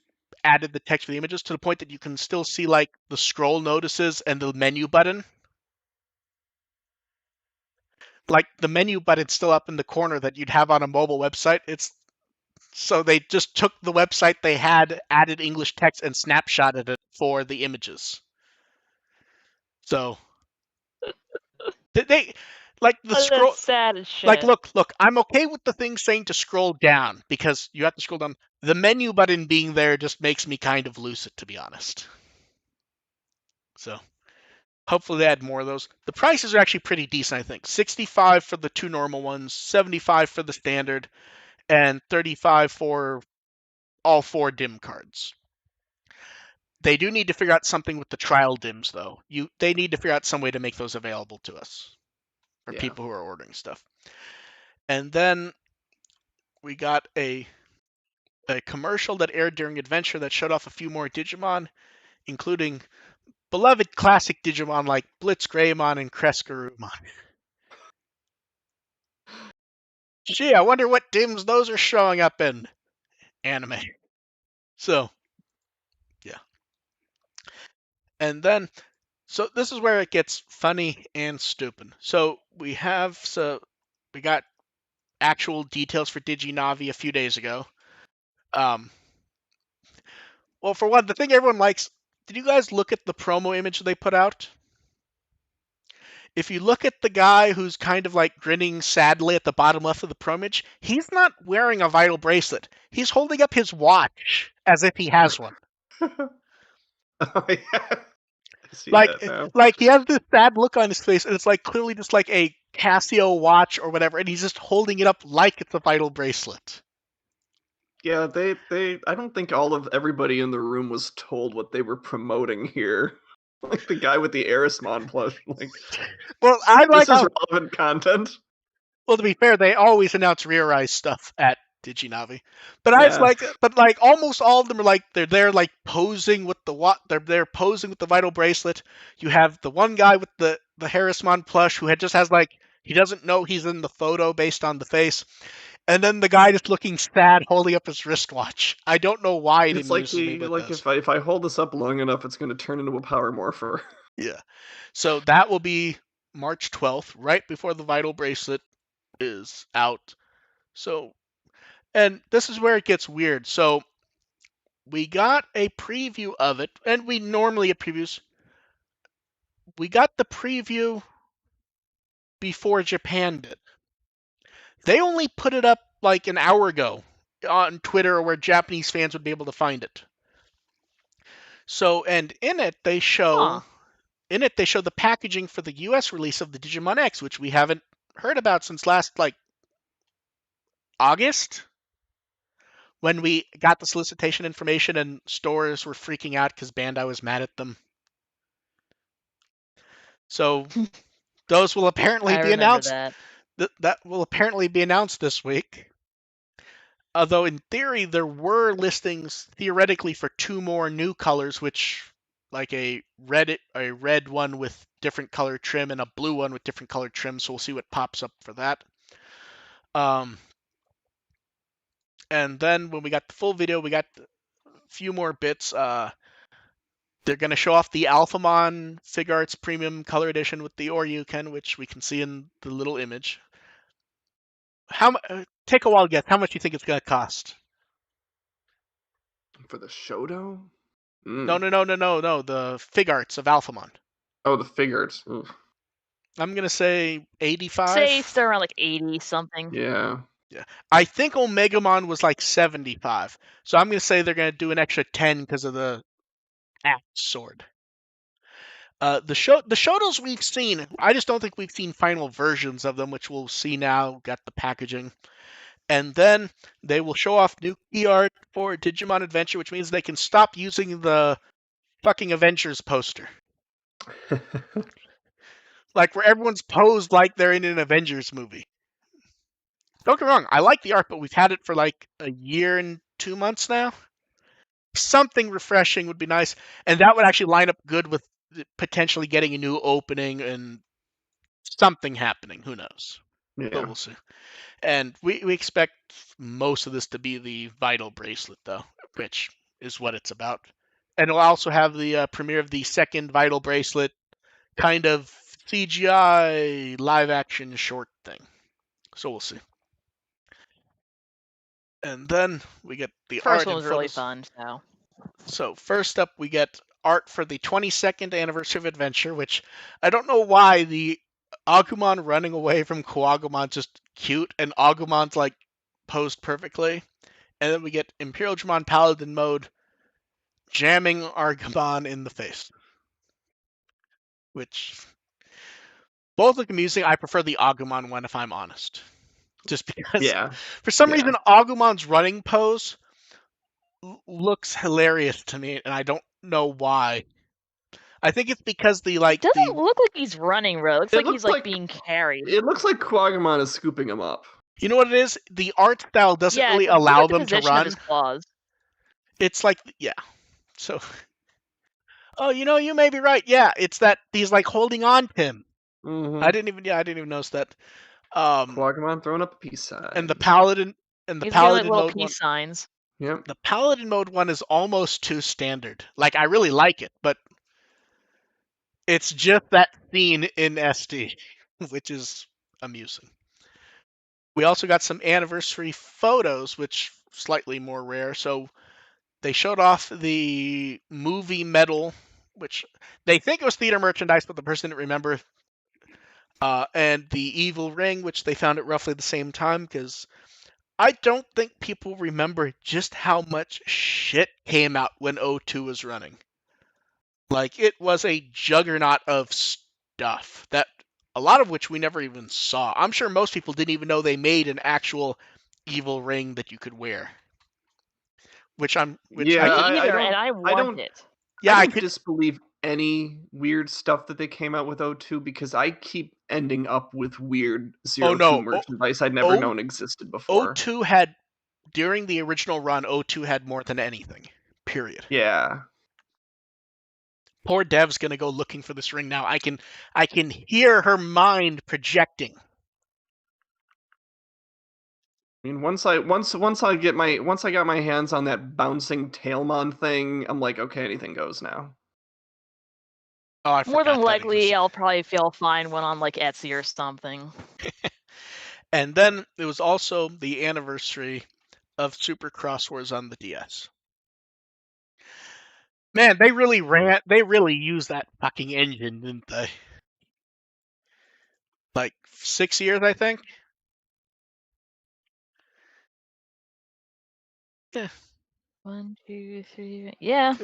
added the text for the images to the point that you can still see like the scroll notices and the menu button. Like the menu button's still up in the corner that you'd have on a mobile website. So they just took the website they had, added English text, and snapshotted it for the images. So they like the scroll. That's sad as shit. Like, look, I'm okay with the thing saying to scroll down because you have to scroll down. The menu button being there just makes me kind of lose it, to be honest. So hopefully they add more of those. The prices are actually pretty decent, I think. 65 for the 2 normal ones, 75 for the standard, and 35 for all 4 dim cards. They do need to figure out something with the trial dims, though. They need to figure out some way to make those available to us for people who are ordering stuff. And then we got a commercial that aired during Adventure that showed off a few more Digimon, including beloved classic Digimon like Blitz Greymon and Kreskarumon. Gee, I wonder what dims those are showing up in anime. So, yeah. And then, so this is where it gets funny and stupid. So we got actual details for DigiNavi a few days ago. Well, for one, the thing everyone likes, did you guys look at the promo image they put out? If you look at the guy who's kind of like grinning sadly at the bottom left of the promo image, he's not wearing a Vital Bracelet. He's holding up his watch as if he has one. Oh, yeah. Like he has this sad look on his face, and it's like clearly just like a Casio watch or whatever, and he's just holding it up like it's a Vital Bracelet. Yeah, I don't think everybody in the room was told what they were promoting here. Like the guy with the Erismon plush. Like, well, I like this is relevant content. Well, to be fair, they always announce Rear-Rise stuff at DigiNavi, but I was like, almost all of them are like they're there like posing with they're posing with the Vital Bracelet. You have the one guy with the Harrismon plush who just has like he doesn't know he's in the photo based on the face, and then the guy just looking sad holding up his wristwatch. I don't know why it amuses me, but like if I hold this up long enough, it's going to turn into a power morpher. Yeah, so that will be March 12th, right before the Vital Bracelet is out. So, and this is where it gets weird. So, we got a preview of it, and we normally get previews. We got the preview before Japan did. They only put it up like an hour ago on Twitter where Japanese fans would be able to find it. So, and in it they show the packaging for the US release of the Digimon X, which we haven't heard about since last like August, when we got the solicitation information and stores were freaking out because Bandai was mad at them. So those will apparently be announced. That will apparently be announced this week. Although in theory there were listings theoretically for 2 more new colors, which like a red one with different color trim and a blue one with different color trim. So we'll see what pops up for that. And then when we got the full video, we got a few more bits. They're going to show off the Alphamon Fig Arts Premium Color Edition with the Oryuken, which we can see in the little image. Take a wild guess. How much do you think it's going to cost? For the Shoto? No. The Fig Arts of Alphamon. Oh, the figures. Oof. I'm going to say 85. Say it's around like 80 something. Yeah. I think Omegamon was like 75. So I'm going to say they're going to do an extra 10 because of the axe sword. The Shotos we've seen, I just don't think we've seen final versions of them, which we'll see now. Got the packaging. And then they will show off new key art for Digimon Adventure, which means they can stop using the fucking Avengers poster. Like where everyone's posed like they're in an Avengers movie. Don't get me wrong, I like the art, but we've had it for like a year and 2 months now. Something refreshing would be nice, and that would actually line up good with potentially getting a new opening and something happening. Who knows? Yeah. But we'll see. And we expect most of this to be the Vital Bracelet, though, which is what it's about. And we'll also have the premiere of the second Vital Bracelet kind of CGI live-action short thing. So we'll see. And then we get the art. First one was really fun, so. So first up, we get art for the 22nd anniversary of Adventure, which I don't know why the Agumon running away from Kuwagumon's just cute, and Agumon's like posed perfectly. And then we get Imperial Dramon Paladin mode jamming Agumon in the face. Which both look amusing. I prefer the Agumon one if I'm honest. Just because for some reason Agumon's running pose looks hilarious to me, and I don't know why. I think it's because the like it doesn't look like he's running, bro. It looks like he's like being carried. It looks like Kuwagamon is scooping him up. You know what it is? The art style doesn't really allow them to run. Of his claws. It's like So oh, you may be right. Yeah, it's that he's like holding on to him. Mm-hmm. I didn't even notice that. Kuwagamon throwing up a peace sign. And the Paladin he's Paladin little mode peace signs. Yep. The Paladin mode one is almost too standard. Like I really like it, but it's just that scene in SD, which is amusing. We also got some anniversary photos, which slightly more rare. So they showed off the movie medal, which they think it was theater merchandise, but the person didn't remember. And the evil ring, which they found at roughly the same time, because I don't think people remember just how much shit came out when WtW was running. Like, it was a juggernaut of stuff, that a lot of which we never even saw. I'm sure most people didn't even know they made an actual evil ring that you could wear. I want it. Yeah, I could disbelieve any weird stuff that they came out with WtW because I keep ending up with weird Zero-Two merchandise I'd never known existed before. WtW had, during the original run, WtW had more than anything. Period. Yeah. Poor Dev's gonna go looking for this ring now. I can hear her mind projecting. I mean, once I got my hands on that bouncing Tailmon thing, I'm like, okay, anything goes now. Oh, I More than likely, I'll probably feel fine when on like Etsy or something. And then it was also the anniversary of Super Cross Wars on the DS. Man, they really used that fucking engine, didn't they? Like 6 years, I think. Yeah. 1, 2, 3. Yeah.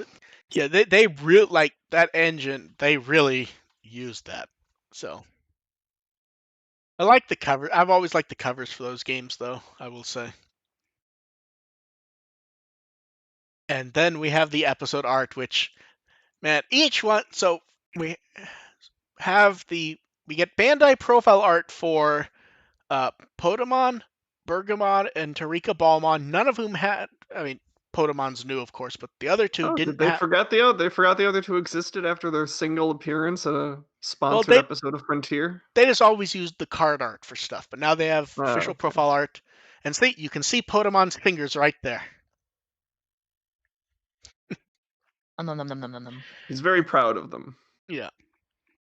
Yeah, they really like that engine. They really used that. So I like the cover. I've always liked the covers for those games, though, I will say. And then we have the episode art, which, man, each one. So we get Bandai profile art for Podemon, Bergamon and Tarika Balmon, none of whom had. I mean, Potamon's new, of course, but the other two didn't. Did they forgot the other two existed after their single appearance in a sponsored episode of Frontier? They just always used the card art for stuff, but now they have official profile art, and see, you can see Potamon's fingers right there. He's very proud of them. Yeah.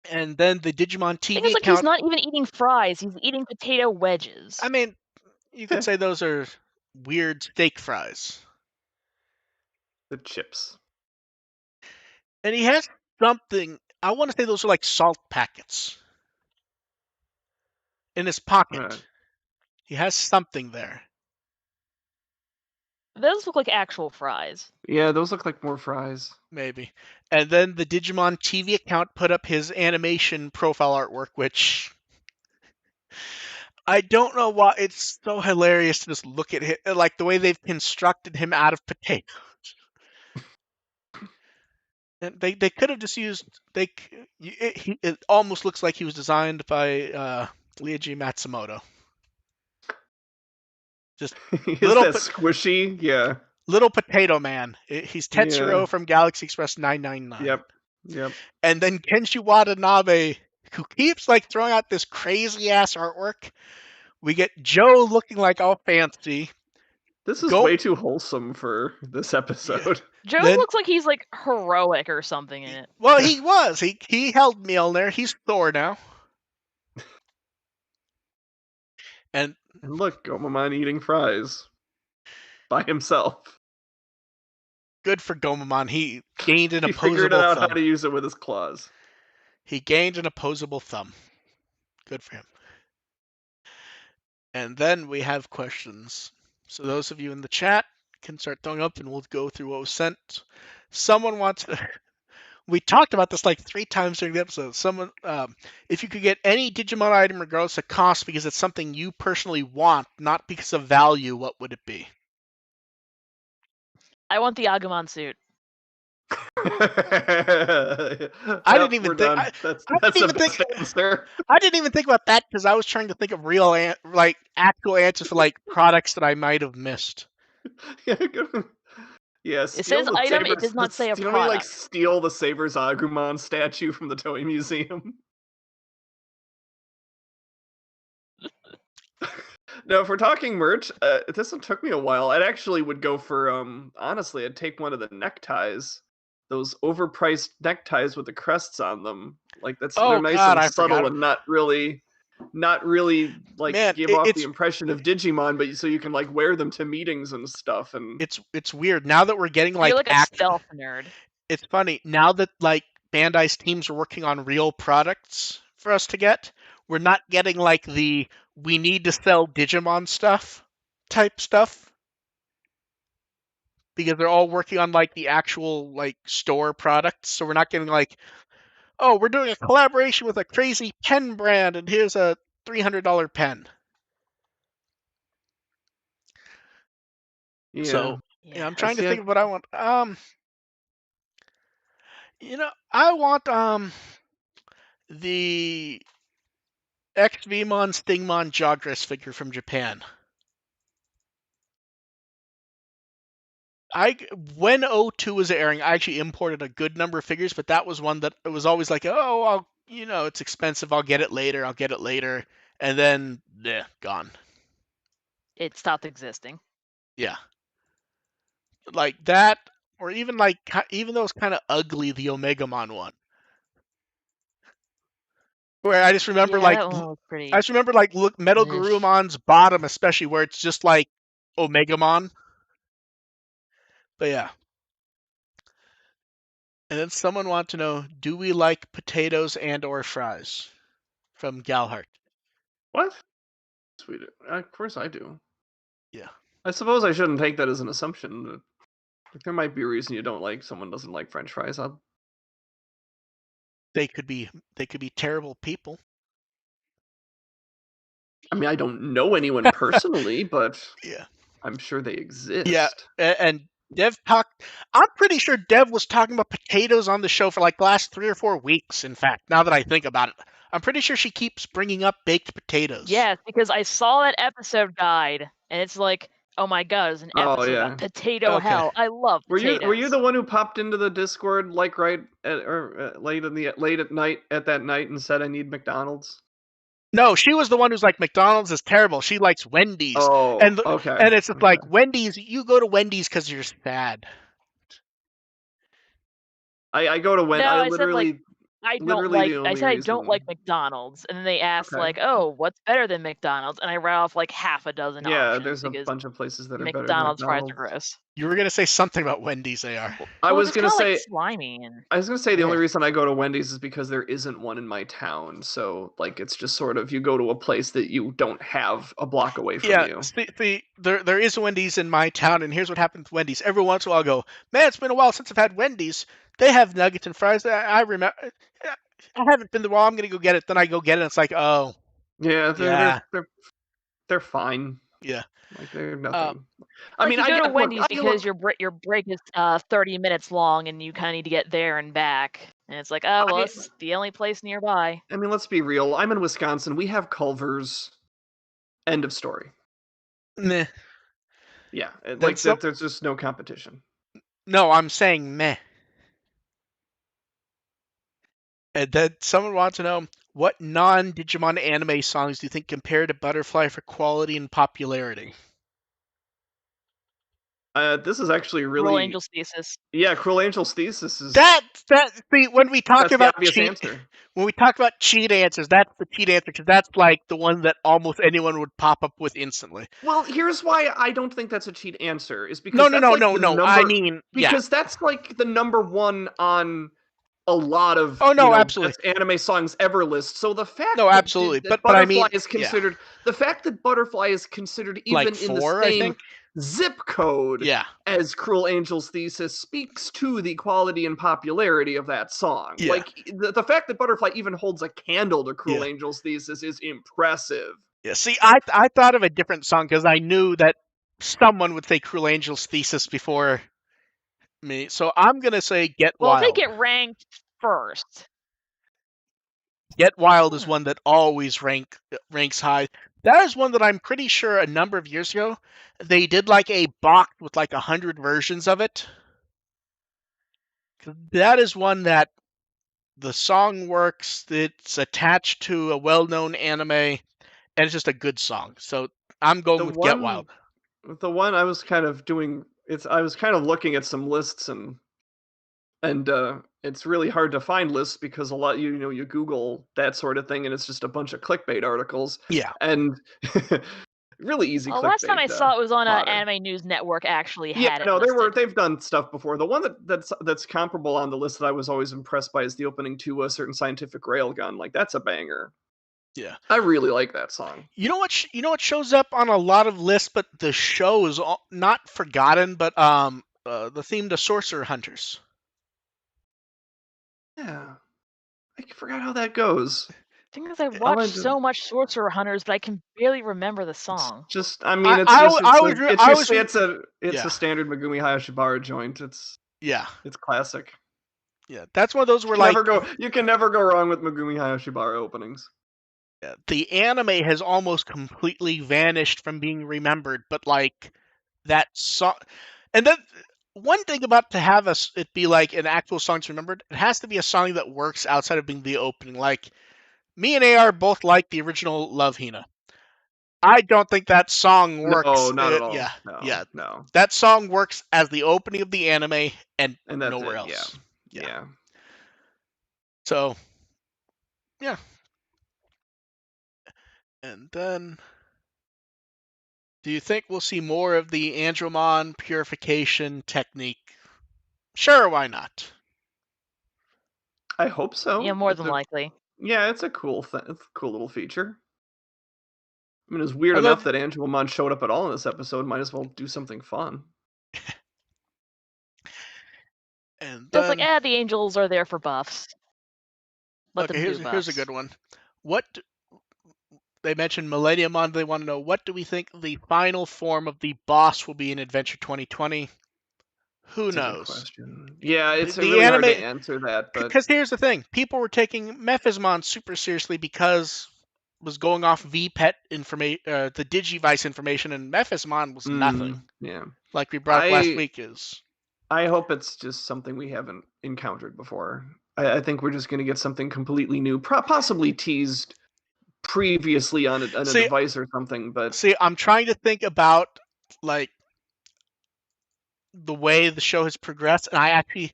And then the Digimon TV account. Like he's not even eating fries; he's eating potato wedges. I mean, you could say those are weird steak fries. The chips. And he has something. I want to say those are like salt packets in his pocket. Right. He has something there. Those look like actual fries. Yeah, those look like more fries. Maybe. And then the Digimon TV account put up his animation profile artwork, which I don't know why. It's so hilarious to just look at him, like the way they've constructed him out of potatoes. And they could have just used it almost looks like he was designed by Leiji Matsumoto. Just little squishy, yeah. Little potato man. He's Tetsuro from Galaxy Express 999. Yep. And then Kenshi Watanabe, who keeps like throwing out this crazy ass artwork. We get Joe looking like all fancy. This is way too wholesome for this episode. Yeah. Joe looks like he's like heroic or something in it. Well, he was. He held Mjolnir. He's Thor now. And look, Gomamon eating fries by himself. Good for Gomamon. He gained an opposable figured out thumb. How to use it with his claws. He gained an opposable thumb. Good for him. And then we have questions. So those of you in the chat can start throwing up and we'll go through what was sent. Someone wants to... We talked about this like 3 times during the episode. Someone, if you could get any Digimon item regardless of cost because it's something you personally want, not because of value, what would it be? I want the Jyagamon suit. I didn't even think. That's the best answer. I didn't even think about that because I was trying to think of real, actual answers for like products that I might have missed. Yes. It says item. It does not say a product. You like steal the Saber's Agumon statue from the Toei Museum. No, if we're talking merch, this one took me a while. It actually would go for honestly, I'd take one of the neckties. Those overpriced neckties with the crests on them. Like they're nice and subtle and not really like give off the impression of Digimon, but so you can like wear them to meetings and stuff. And it's weird now that we're getting like you're like a stealth nerd. It's funny now that like Bandai's teams are working on real products for us to get. We're not getting like the we need to sell Digimon stuff type stuff. Because they're all working on like the actual like store products. So we're not getting like, oh, we're doing a collaboration with a crazy pen brand and here's a $300 pen. Yeah. So I'm trying to think of what I want. I want the XVmon Stingmon Jogress figure from Japan. When 02 was airing, I actually imported a good number of figures, but that was one that it was always like, oh, it's expensive. I'll get it later. And then, gone. It stopped existing. Yeah. Like that, or even though it's kind of ugly, the Omegamon one. Where I just remember look Metal Garumon's bottom, especially where it's just like Omegamon. But yeah. And then someone wants to know, do we like potatoes and or fries? From Galhart. What? Sweet. Of course I do. Yeah. I suppose I shouldn't take that as an assumption. There might be a reason you don't like someone doesn't like French fries. They could be terrible people. I mean, I don't know anyone personally, but yeah, I'm sure they exist. Yeah, and Dev talked. I'm pretty sure Dev was talking about potatoes on the show for like the last 3 or 4 weeks. In fact, now that I think about it, I'm pretty sure she keeps bringing up baked potatoes. Yes, because I saw that episode guide, and it's like, oh my god, it's an episode about potato hell. I love potatoes. Were you the one who popped into the Discord like late at night and said I need McDonald's? No, she was the one who's like, McDonald's is terrible. She likes Wendy's. Oh, and okay. And it's just like, Wendy's, you go to Wendy's because you're sad. I go to Wendy's. No, I literally. I don't like. I said I don't like McDonald's, and then they asked like, "Oh, what's better than McDonald's?" And I read off like half a dozen options. Yeah, there's a bunch of places that are better than McDonald's. Fries are gross. You were gonna say something about Wendy's, AR. I was gonna say like slimy and. I was gonna say the only reason I go to Wendy's is because there isn't one in my town. So like, it's just sort of you go to a place that you don't have a block away from you. There is a Wendy's in my town, and here's what happens with Wendy's. Every once in a while, I'll go, man, it's been a while since I've had Wendy's. They have nuggets and fries. I remember. I haven't been there. Well, I'm gonna go get it. Then I go get it. And it's like, oh, yeah, they're fine. Yeah, like they're nothing. I mean, you go to Wendy's because your break is 30 minutes long, and you kind of need to get there and back. And it's like, oh well, it's the only place nearby. I mean, let's be real. I'm in Wisconsin. We have Culver's. End of story. Meh. Yeah, like there's just no competition. No, I'm saying meh. And then someone wants to know, what non-Digimon anime songs do you think compare to Butterfly for quality and popularity? This is actually really Cruel Angel's Thesis. Yeah, Cruel Angel's Thesis is see, when we talk about cheat answers, that's the cheat answer, because that's like the one that almost anyone would pop up with instantly. Well, here's why I don't think that's a cheat answer. Is because no. I mean, because that's like the number one on a lot of absolutely best anime songs ever list. So the fact absolutely, that Butterfly I mean, is considered the fact that Butterfly is considered even like in the same zip code as Cruel Angel's Thesis speaks to the quality and popularity of that song. Yeah. Like the fact that Butterfly even holds a candle to Cruel Angel's Thesis is impressive. Yeah, see, I thought of a different song because I knew that someone would say Cruel Angel's Thesis before me, so I'm gonna say Get Wild. Well, they get ranked first. Get Wild is one that always ranks high. That is one that I'm pretty sure a number of years ago they did like a box with like 100 versions of it. That is one that the song works. It's attached to a well-known anime, and it's just a good song. So I'm going with Get Wild. The one I was kind of doing. I was kind of looking at some lists and it's really hard to find lists because a lot you Google that sort of thing and it's just a bunch of clickbait articles. Yeah. And really easy. Well, last time I saw it was on Anime News Network. Actually, had it. No, they've done stuff before. The one that's comparable on the list that I was always impressed by is the opening to a certain Scientific Railgun. Like that's a banger. Yeah, I really like that song. You know what shows up on a lot of lists, but the show is not forgotten. But the theme to Sorcerer Hunters. Yeah, I forgot how that goes. The thing is, I watched so much Sorcerer Hunters, but I can barely remember the song. It's a standard Megumi Hayashibara joint. It's classic. Yeah, that's one of those where you can never go wrong with Megumi Hayashibara openings. Yeah, the anime has almost completely vanished from being remembered, but like that song, and then one thing about to have it be like an actual song's remembered, it has to be a song that works outside of being the opening. Like me and AR both like the original Love Hina. I don't think that song works. No, not at all. No. That song works as the opening of the anime and nowhere else. Yeah. So, yeah. And then, do you think we'll see more of the Andromon purification technique? Sure, why not? I hope so. Yeah, more than likely. Yeah, it's a cool little feature. I mean, it's weird enough that Andromon showed up at all in this episode. Might as well do something fun. And then, it's like, the angels are there for buffs. Here's a good one. They mentioned Millenniumon. They want to know, what do we think the final form of the boss will be in Adventure 2020? Who That's a good knows? question. Yeah, it's The really hard to anime- answer that, but Because here's the thing: people were taking Mephismon super seriously because it was going off VPET information, the Digivice information, and Mephismon was nothing. Yeah, Like we brought up last week is. I hope it's just something we haven't encountered before. I think we're just going to get something completely new, possibly teased previously on a device or something. But see, I'm trying to think about like the way the show has progressed, and I actually,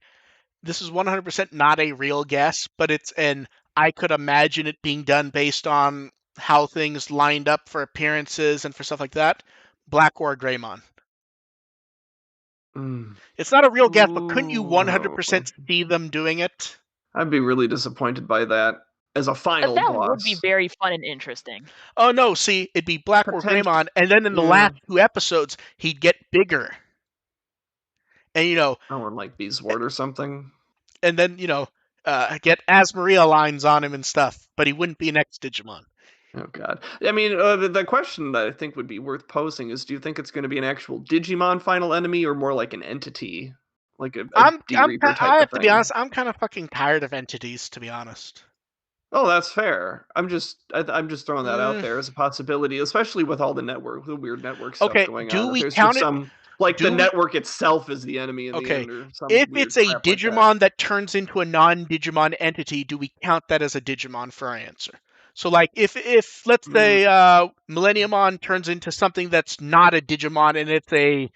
this is 100% not a real guess, but I could imagine it being done based on how things lined up for appearances and for stuff like that. Black War Greymon. It's not a real guess, but couldn't you 100% see them doing it? I'd be really disappointed by that as a final that boss. would be very fun and interesting. Oh no, see, it'd be Black War Greymon, and then in the last 2 episodes, he'd get bigger. And like Beesward or something. And then, get Asmaria lines on him and stuff, but he wouldn't be an Digimon. Oh god. I mean, the question that I think would be worth posing is, do you think it's going to be an actual Digimon final enemy or more like an entity? Like a D-Reaper type I have of thing? to be honest, I'm kind of fucking tired of entities, to be honest. Oh, that's fair. I'm just throwing that out there as a possibility, especially with all the weird network stuff going on. Do we There's count just it? the network itself is the enemy in the end, or some if weird it's a crap Digimon like that turns into a non-Digimon entity, do we count that as a Digimon for our answer? So, like, if let's say Millenniumon turns into something that's not a Digimon and it's a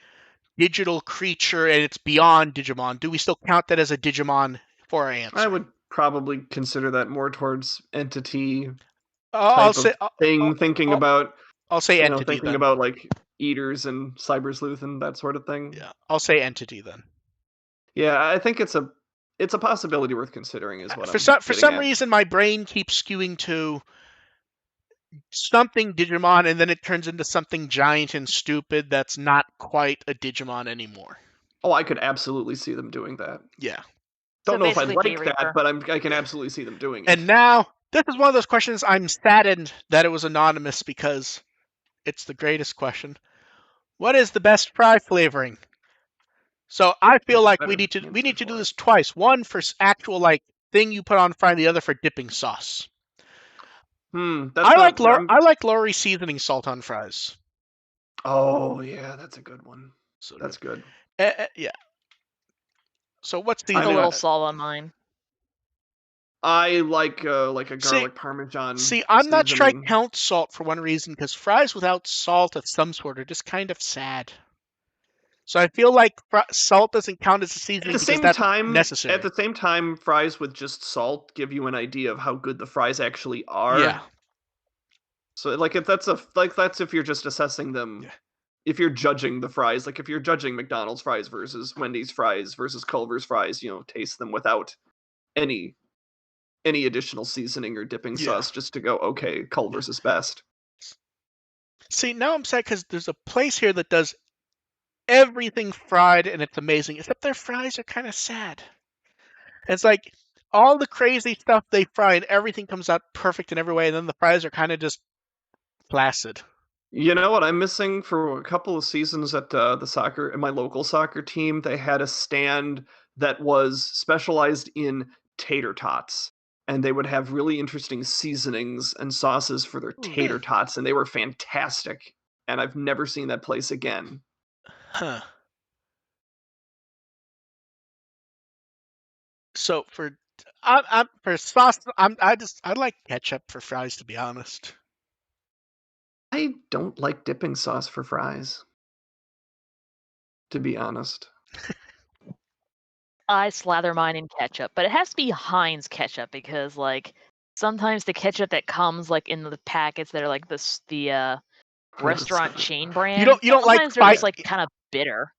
digital creature and it's beyond Digimon, do we still count that as a Digimon for our answer? I would probably consider that more towards entity I'll type of thing, thinking about like eaters and cyber sleuth and that sort of thing. Yeah, I'll say entity then. Yeah, I think it's a possibility worth considering is what for some reason my brain keeps skewing to something Digimon, and then it turns into something giant and stupid that's not quite a Digimon anymore. Oh, I could absolutely see them doing that. Yeah. Don't know if I like that, but I can absolutely see them doing it. And now, this is one of those questions I'm saddened that it was anonymous because it's the greatest question. What is the best fry flavoring? So I feel like we need to do this twice. One for actual like thing you put on fry, and the other for dipping sauce. I like Lowry seasoning salt on fries. Oh yeah, that's a good one. So that's good. Yeah. So what's the a little salt on mine? I like a garlic parmesan. See, I'm not sure I count salt for one reason, because fries without salt of some sort are just kind of sad. So I feel like salt doesn't count as a seasoning because that's necessary. At the same time, fries with just salt give you an idea of how good the fries actually are. Yeah. So like if that's if you're just assessing them. Yeah. If you're judging the fries, like if you're judging McDonald's fries versus Wendy's fries versus Culver's fries, taste them without any additional seasoning or dipping sauce, just to go, okay, Culver's is best. See, now I'm sad because there's a place here that does everything fried and it's amazing, except their fries are kind of sad. It's like all the crazy stuff they fry and everything comes out perfect in every way, and then the fries are kind of just placid. You know what I'm missing? For a couple of seasons at my local soccer team, they had a stand that was specialized in tater tots, and they would have really interesting seasonings and sauces for their tater tots, and they were fantastic. And I've never seen that place again. Huh. So for sauce, I like ketchup for fries, to be honest. I don't like dipping sauce for fries, to be honest. I slather mine in ketchup, but it has to be Heinz ketchup, because like sometimes the ketchup that comes like in the packets that are like the restaurant chain brand, you don't like they're just like kind of bitter.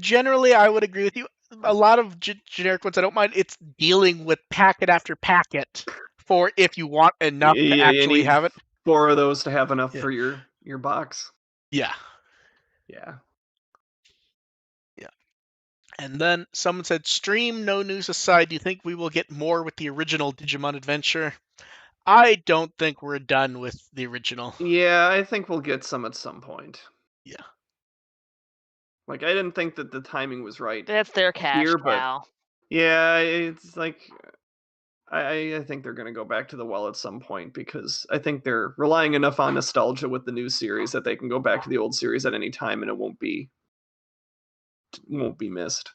Generally I would agree with you. A lot of generic ones I don't mind. It's dealing with packet after packet for if you want enough to actually have it. 4 of those to have enough for your box. Yeah. Yeah. Yeah. And then someone said, stream, no news aside, do you think we will get more with the original Digimon Adventure? I don't think we're done with the original. Yeah, I think we'll get some at some point. Yeah. Like, I didn't think that the timing was right That's their cash here, but cow. yeah, it's like I think they're going to go back to the well at some point because I think they're relying enough on nostalgia with the new series that they can go back to the old series at any time and it won't be missed.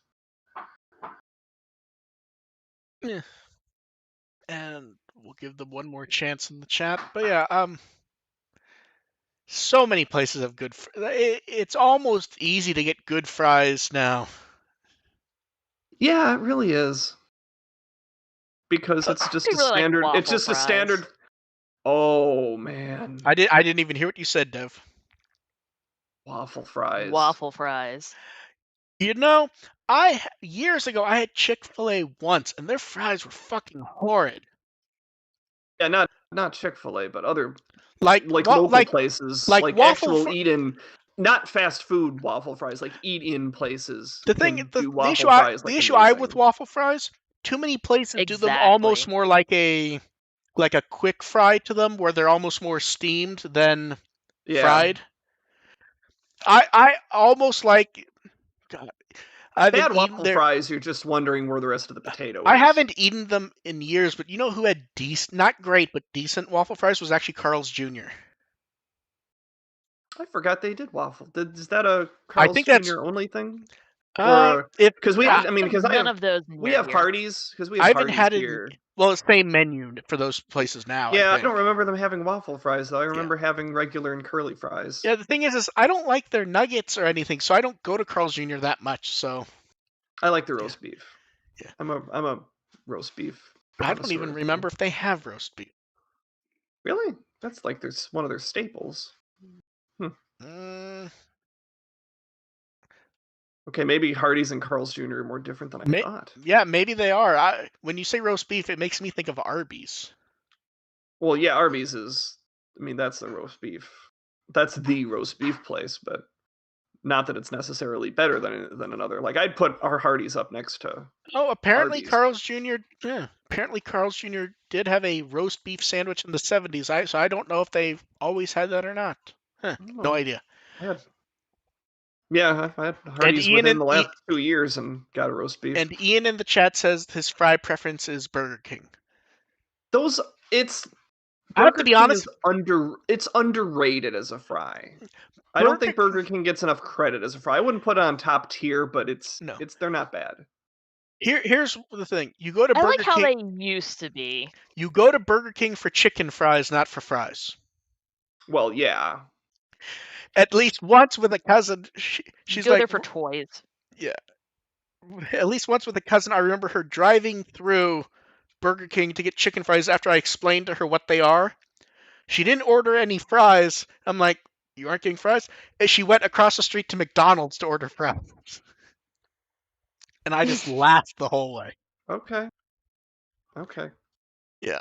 Yeah. And we'll give them one more chance in the chat. But yeah, so many places have good. It's almost easy to get good fries now. Yeah, it really is. Because it's just a really standard. like It's just fries. a standard. Oh man, I didn't even hear what you said, Dev. Waffle fries. Waffle fries. You know, years ago I had Chick-fil-A once, and their fries were fucking horrid. Yeah, not Chick-fil-A, but other like local places, like waffle actual eat-in, not fast food waffle fries, like eat-in places. The issue I have with waffle fries, too many places do them almost more like a quick fry to them, where they're almost more steamed than fried. I almost like. God, bad waffle fries. You're just wondering where the rest of the potato is. I haven't eaten them in years, but you know who had not great, but decent waffle fries was actually Carl's Jr. I forgot they did waffle. Is that a Carl's Jr. only thing? Because we have, because none of those. We have Hardee's because we have I haven't Hardee's had here. Well, it's the same menu for those places now. Yeah, I don't remember them having waffle fries though. I remember having regular and curly fries. Yeah, the thing is I don't like their nuggets or anything, so I don't go to Carl's Jr. that much. So I like the roast beef. Yeah, I'm a roast beef. I don't even remember if they have roast beef. Really? That's like one of their staples. Okay, maybe Hardee's and Carl's Jr. are more different than I thought. Yeah, maybe they are. When you say roast beef, it makes me think of Arby's. Well, yeah, Arby's is. That's the roast beef. That's the roast beef place, but not that it's necessarily better than another. Like I'd put our Hardee's up next to. Oh, apparently Arby's. Carl's Jr. Yeah, apparently Carl's Jr. did have a roast beef sandwich in the 70s. So I don't know if they've always had that or not. No idea. I had Hardee's within the last 2 years and got a roast beef. And Ian in the chat says his fry preference is Burger King. I have to be honest. It's underrated as a fry. I don't think Burger King gets enough credit as a fry. I wouldn't put it on top tier, but they're not bad. Here's the thing: you go to Burger King. I like how they used to be. You go to Burger King for chicken fries, not for fries. Well, yeah. At least once with a cousin, she's go there for toys. Yeah. At least once with a cousin, I remember her driving through Burger King to get chicken fries after I explained to her what they are. She didn't order any fries. I'm like, you aren't getting fries? And she went across the street to McDonald's to order fries. And I just laughed the whole way. Okay. Yeah.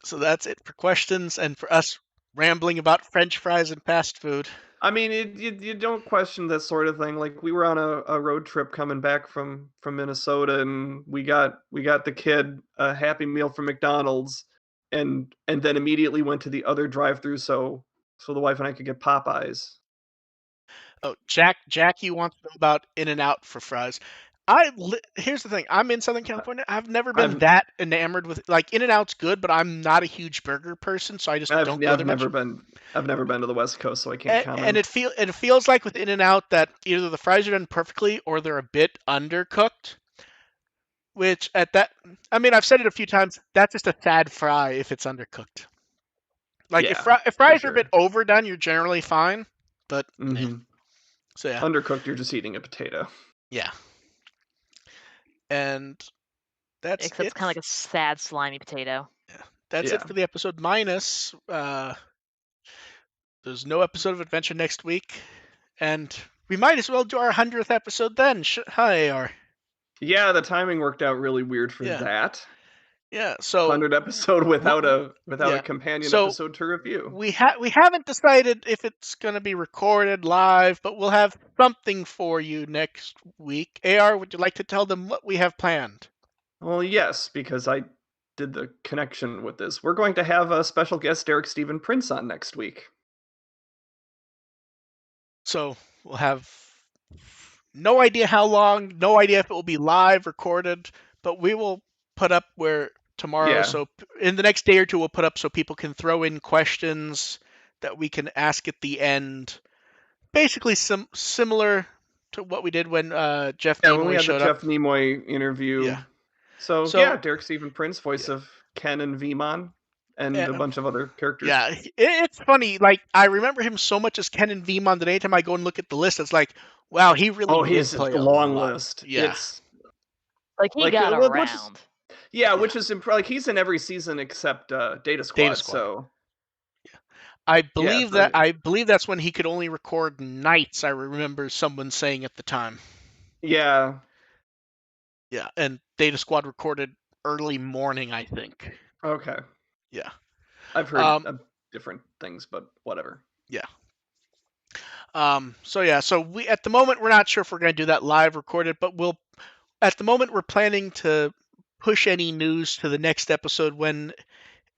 So that's it for questions and for us rambling about French fries and fast food. You don't question this sort of thing. Like we were on a road trip coming back from Minnesota, and we got the kid a Happy Meal from McDonald's, and then immediately went to the other drive-thru so the wife and I could get Popeyes. Oh, Jackie wants to know about In-N-Out for fries. Here's the thing. I'm in Southern California. I've never been that enamored with In-N-Out's good, but I'm not a huge burger person, so I just don't go there much. I've never been to the West Coast, so I can't comment. And it feels like with In-N-Out that either the fries are done perfectly or they're a bit undercooked. Which I've said it a few times. That's just a sad fry if it's undercooked. If fries are a bit overdone, you're generally fine. But so yeah, undercooked, you're just eating a potato. Yeah. And that's Except it's kind of like a sad, slimy potato. Yeah. That's it for the episode. Minus, there's no episode of Adventure next week. And we might as well do our 100th episode then. Hi, AR. Yeah, the timing worked out really weird for that. Yeah, so 100 episode without a companion episode to review. We haven't decided if it's going to be recorded live, but we'll have something for you next week. AR, would you like to tell them what we have planned? Well, yes, because I did the connection with this. We're going to have a special guest, Derek Stephen Prince, on next week. So we'll have No idea how long, no idea if it will be live, recorded, but we will put up where tomorrow. Yeah. So in the next day or two, we'll put up so people can throw in questions that we can ask at the end. Basically, similar to what we did when Jeff Yeah, when we Nimoy had the showed Jeff up. Nimoy interview. Yeah. So yeah, So Derek Stephen Prince, voice yeah. of Ken and Vmon, and a bunch of other characters. Yeah, it's funny. Like, I remember him so much as Ken and Vmon that anytime I go and look at the list, it's like, wow, he really did his play a long lot. list. Yeah. It's like he got around. Which is like he's in every season except Data Squad. Data Squad. So I believe that's when he could only record nights. I remember someone saying at the time. Yeah. Yeah, and Data Squad recorded early morning, I think. Okay. Yeah. I've heard different things, but whatever. Yeah. So we at the moment we're not sure if we're going to do that live recorded, but at the moment we're planning to push any news to the next episode when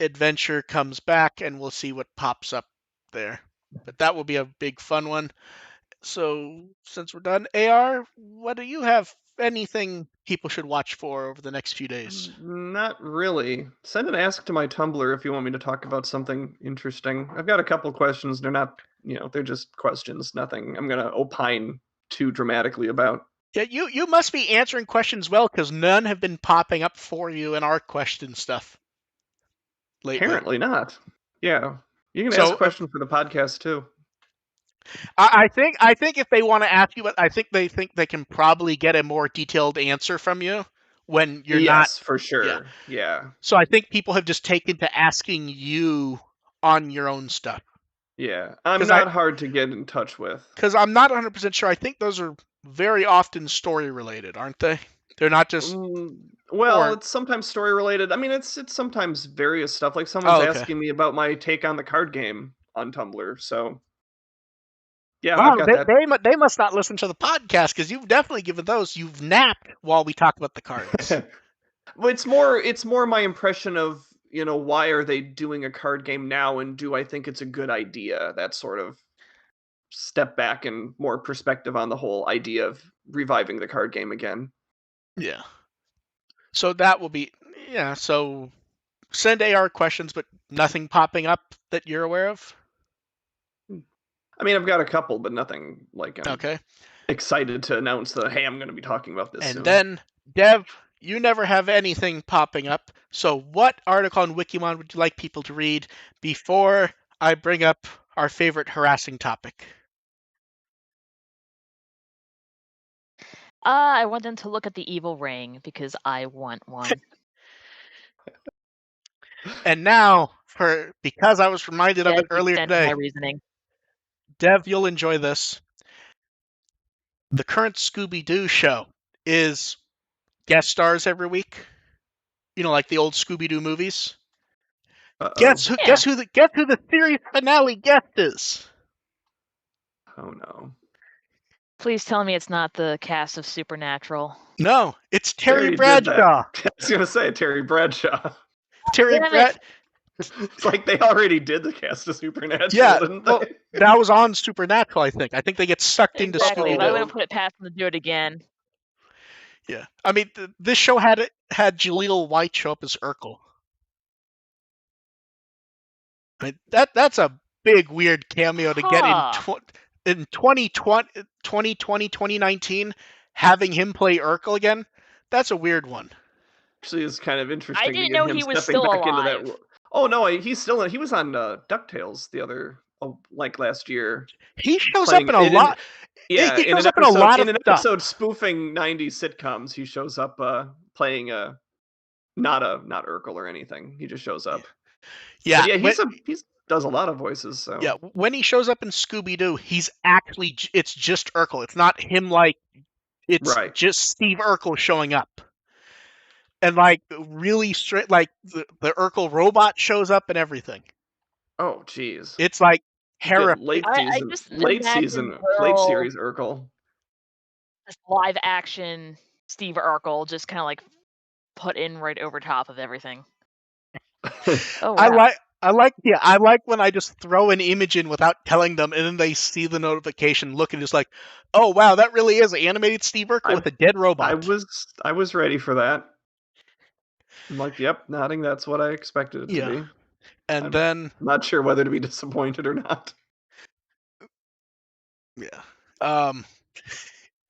Adventure comes back, and we'll see what pops up there. But that will be a big fun one. So since we're done, AR, what do you have? Anything people should watch for over the next few days? Not really. Send an ask to my Tumblr if you want me to talk about something interesting. I've got a couple questions. They're not, they're just questions. Nothing I'm going to opine too dramatically about. Yeah, you must be answering questions well, because none have been popping up for you in our question stuff lately. Apparently not. Yeah. You can ask questions for the podcast too. I think if they want to ask you, I think they can probably get a more detailed answer from you when you're not. Yes, for sure. Yeah. So I think people have just taken to asking you on your own stuff. Yeah, I'm not hard to get in touch with. Because I'm not 100% sure. I think those are very often story related, aren't they? They're not just. Well, it's sometimes story related. I mean, it's sometimes various stuff. Like someone's asking me about my take on the card game on Tumblr. So yeah, wow, I've got that. They must not listen to the podcast, because you've definitely given those. You've napped while we talk about the cards. Well, it's more my impression of, why are they doing a card game now, and do I think it's a good idea? That sort of step back and more perspective on the whole idea of reviving the card game again. Yeah. So that will be, so send AR questions, but nothing popping up that you're aware of? I mean, I've got a couple, but nothing like I'm okay. excited to announce that, hey, I'm going to be talking about this soon. And then, Dev, you never have anything popping up. So what article on Wikimon would you like people to read before I bring up our favorite harassing topic? I want them to look at the evil ring, because I want one. And now, because I was reminded of it earlier today, my reasoning. Dev, you'll enjoy this. The current Scooby-Doo show is guest stars every week. Like the old Scooby-Doo movies. Guess who the series finale guest is? Oh no. Please tell me it's not the cast of Supernatural. No, it's Terry Bradshaw. I was going to say Terry Bradshaw. It's like they already did the cast of Supernatural, didn't they? Well, that was on Supernatural, I think. I think they get sucked into Scooby-Doo. I wouldn't put it past them to do it again. Yeah. I mean, this show had Jaleel White show up as Urkel. I mean, that's a big, weird cameo to get in 2020, 2019, having him play Urkel again. That's a weird one. Actually, it's kind of interesting. I didn't know he was still alive. Into that. Oh no, he was on DuckTales last year. He shows up in a lot. Yeah, he shows up in a lot of episode spoofing 90s sitcoms. He shows up playing not Urkel or anything. He just shows up. Yeah, he does a lot of voices. So yeah, when he shows up in Scooby-Doo, it's just Urkel. It's not him it's just Steve Urkel showing up. And really straight, the Urkel robot shows up and everything. Oh, jeez. It's like late season, late series Urkel. This live action Steve Urkel just kind of put in right over top of everything. Oh, wow. I like when I just throw an image in without telling them, and then they see the notification, look, and just like, oh wow, that really is animated Steve Urkel with a dead robot. I was ready for that. I'm like, yep, nodding. That's what I expected it to be. And then not sure whether to be disappointed or not. Yeah.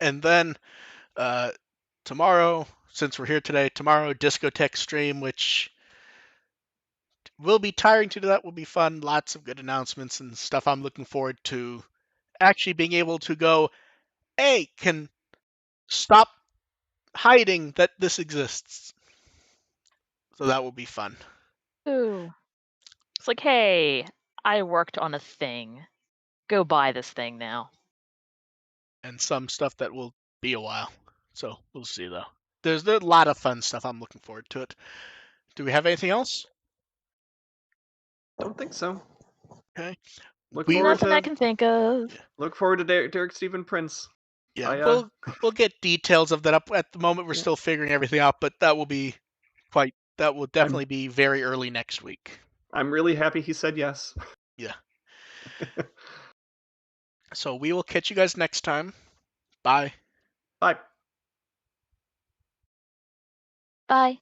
And then tomorrow, since we're here today, tomorrow Discotheque stream, which will be tiring to do. That will be fun. Lots of good announcements and stuff. I'm looking forward to actually being able to go, hey, can stop hiding that this exists. So that will be fun. Ooh. It's like, hey, I worked on a thing. Go buy this thing now. And some stuff that will be a while. So we'll see, though. There's a lot of fun stuff. I'm looking forward to it. Do we have anything else? Don't think so. Okay. Nothing I can think of. Look forward to Derek Stephen Prince. Yeah, we'll get details of that up. At the moment, we're still figuring everything out, but that will definitely be very early next week. I'm really happy he said yes. Yeah. So we will catch you guys next time. Bye. Bye. Bye.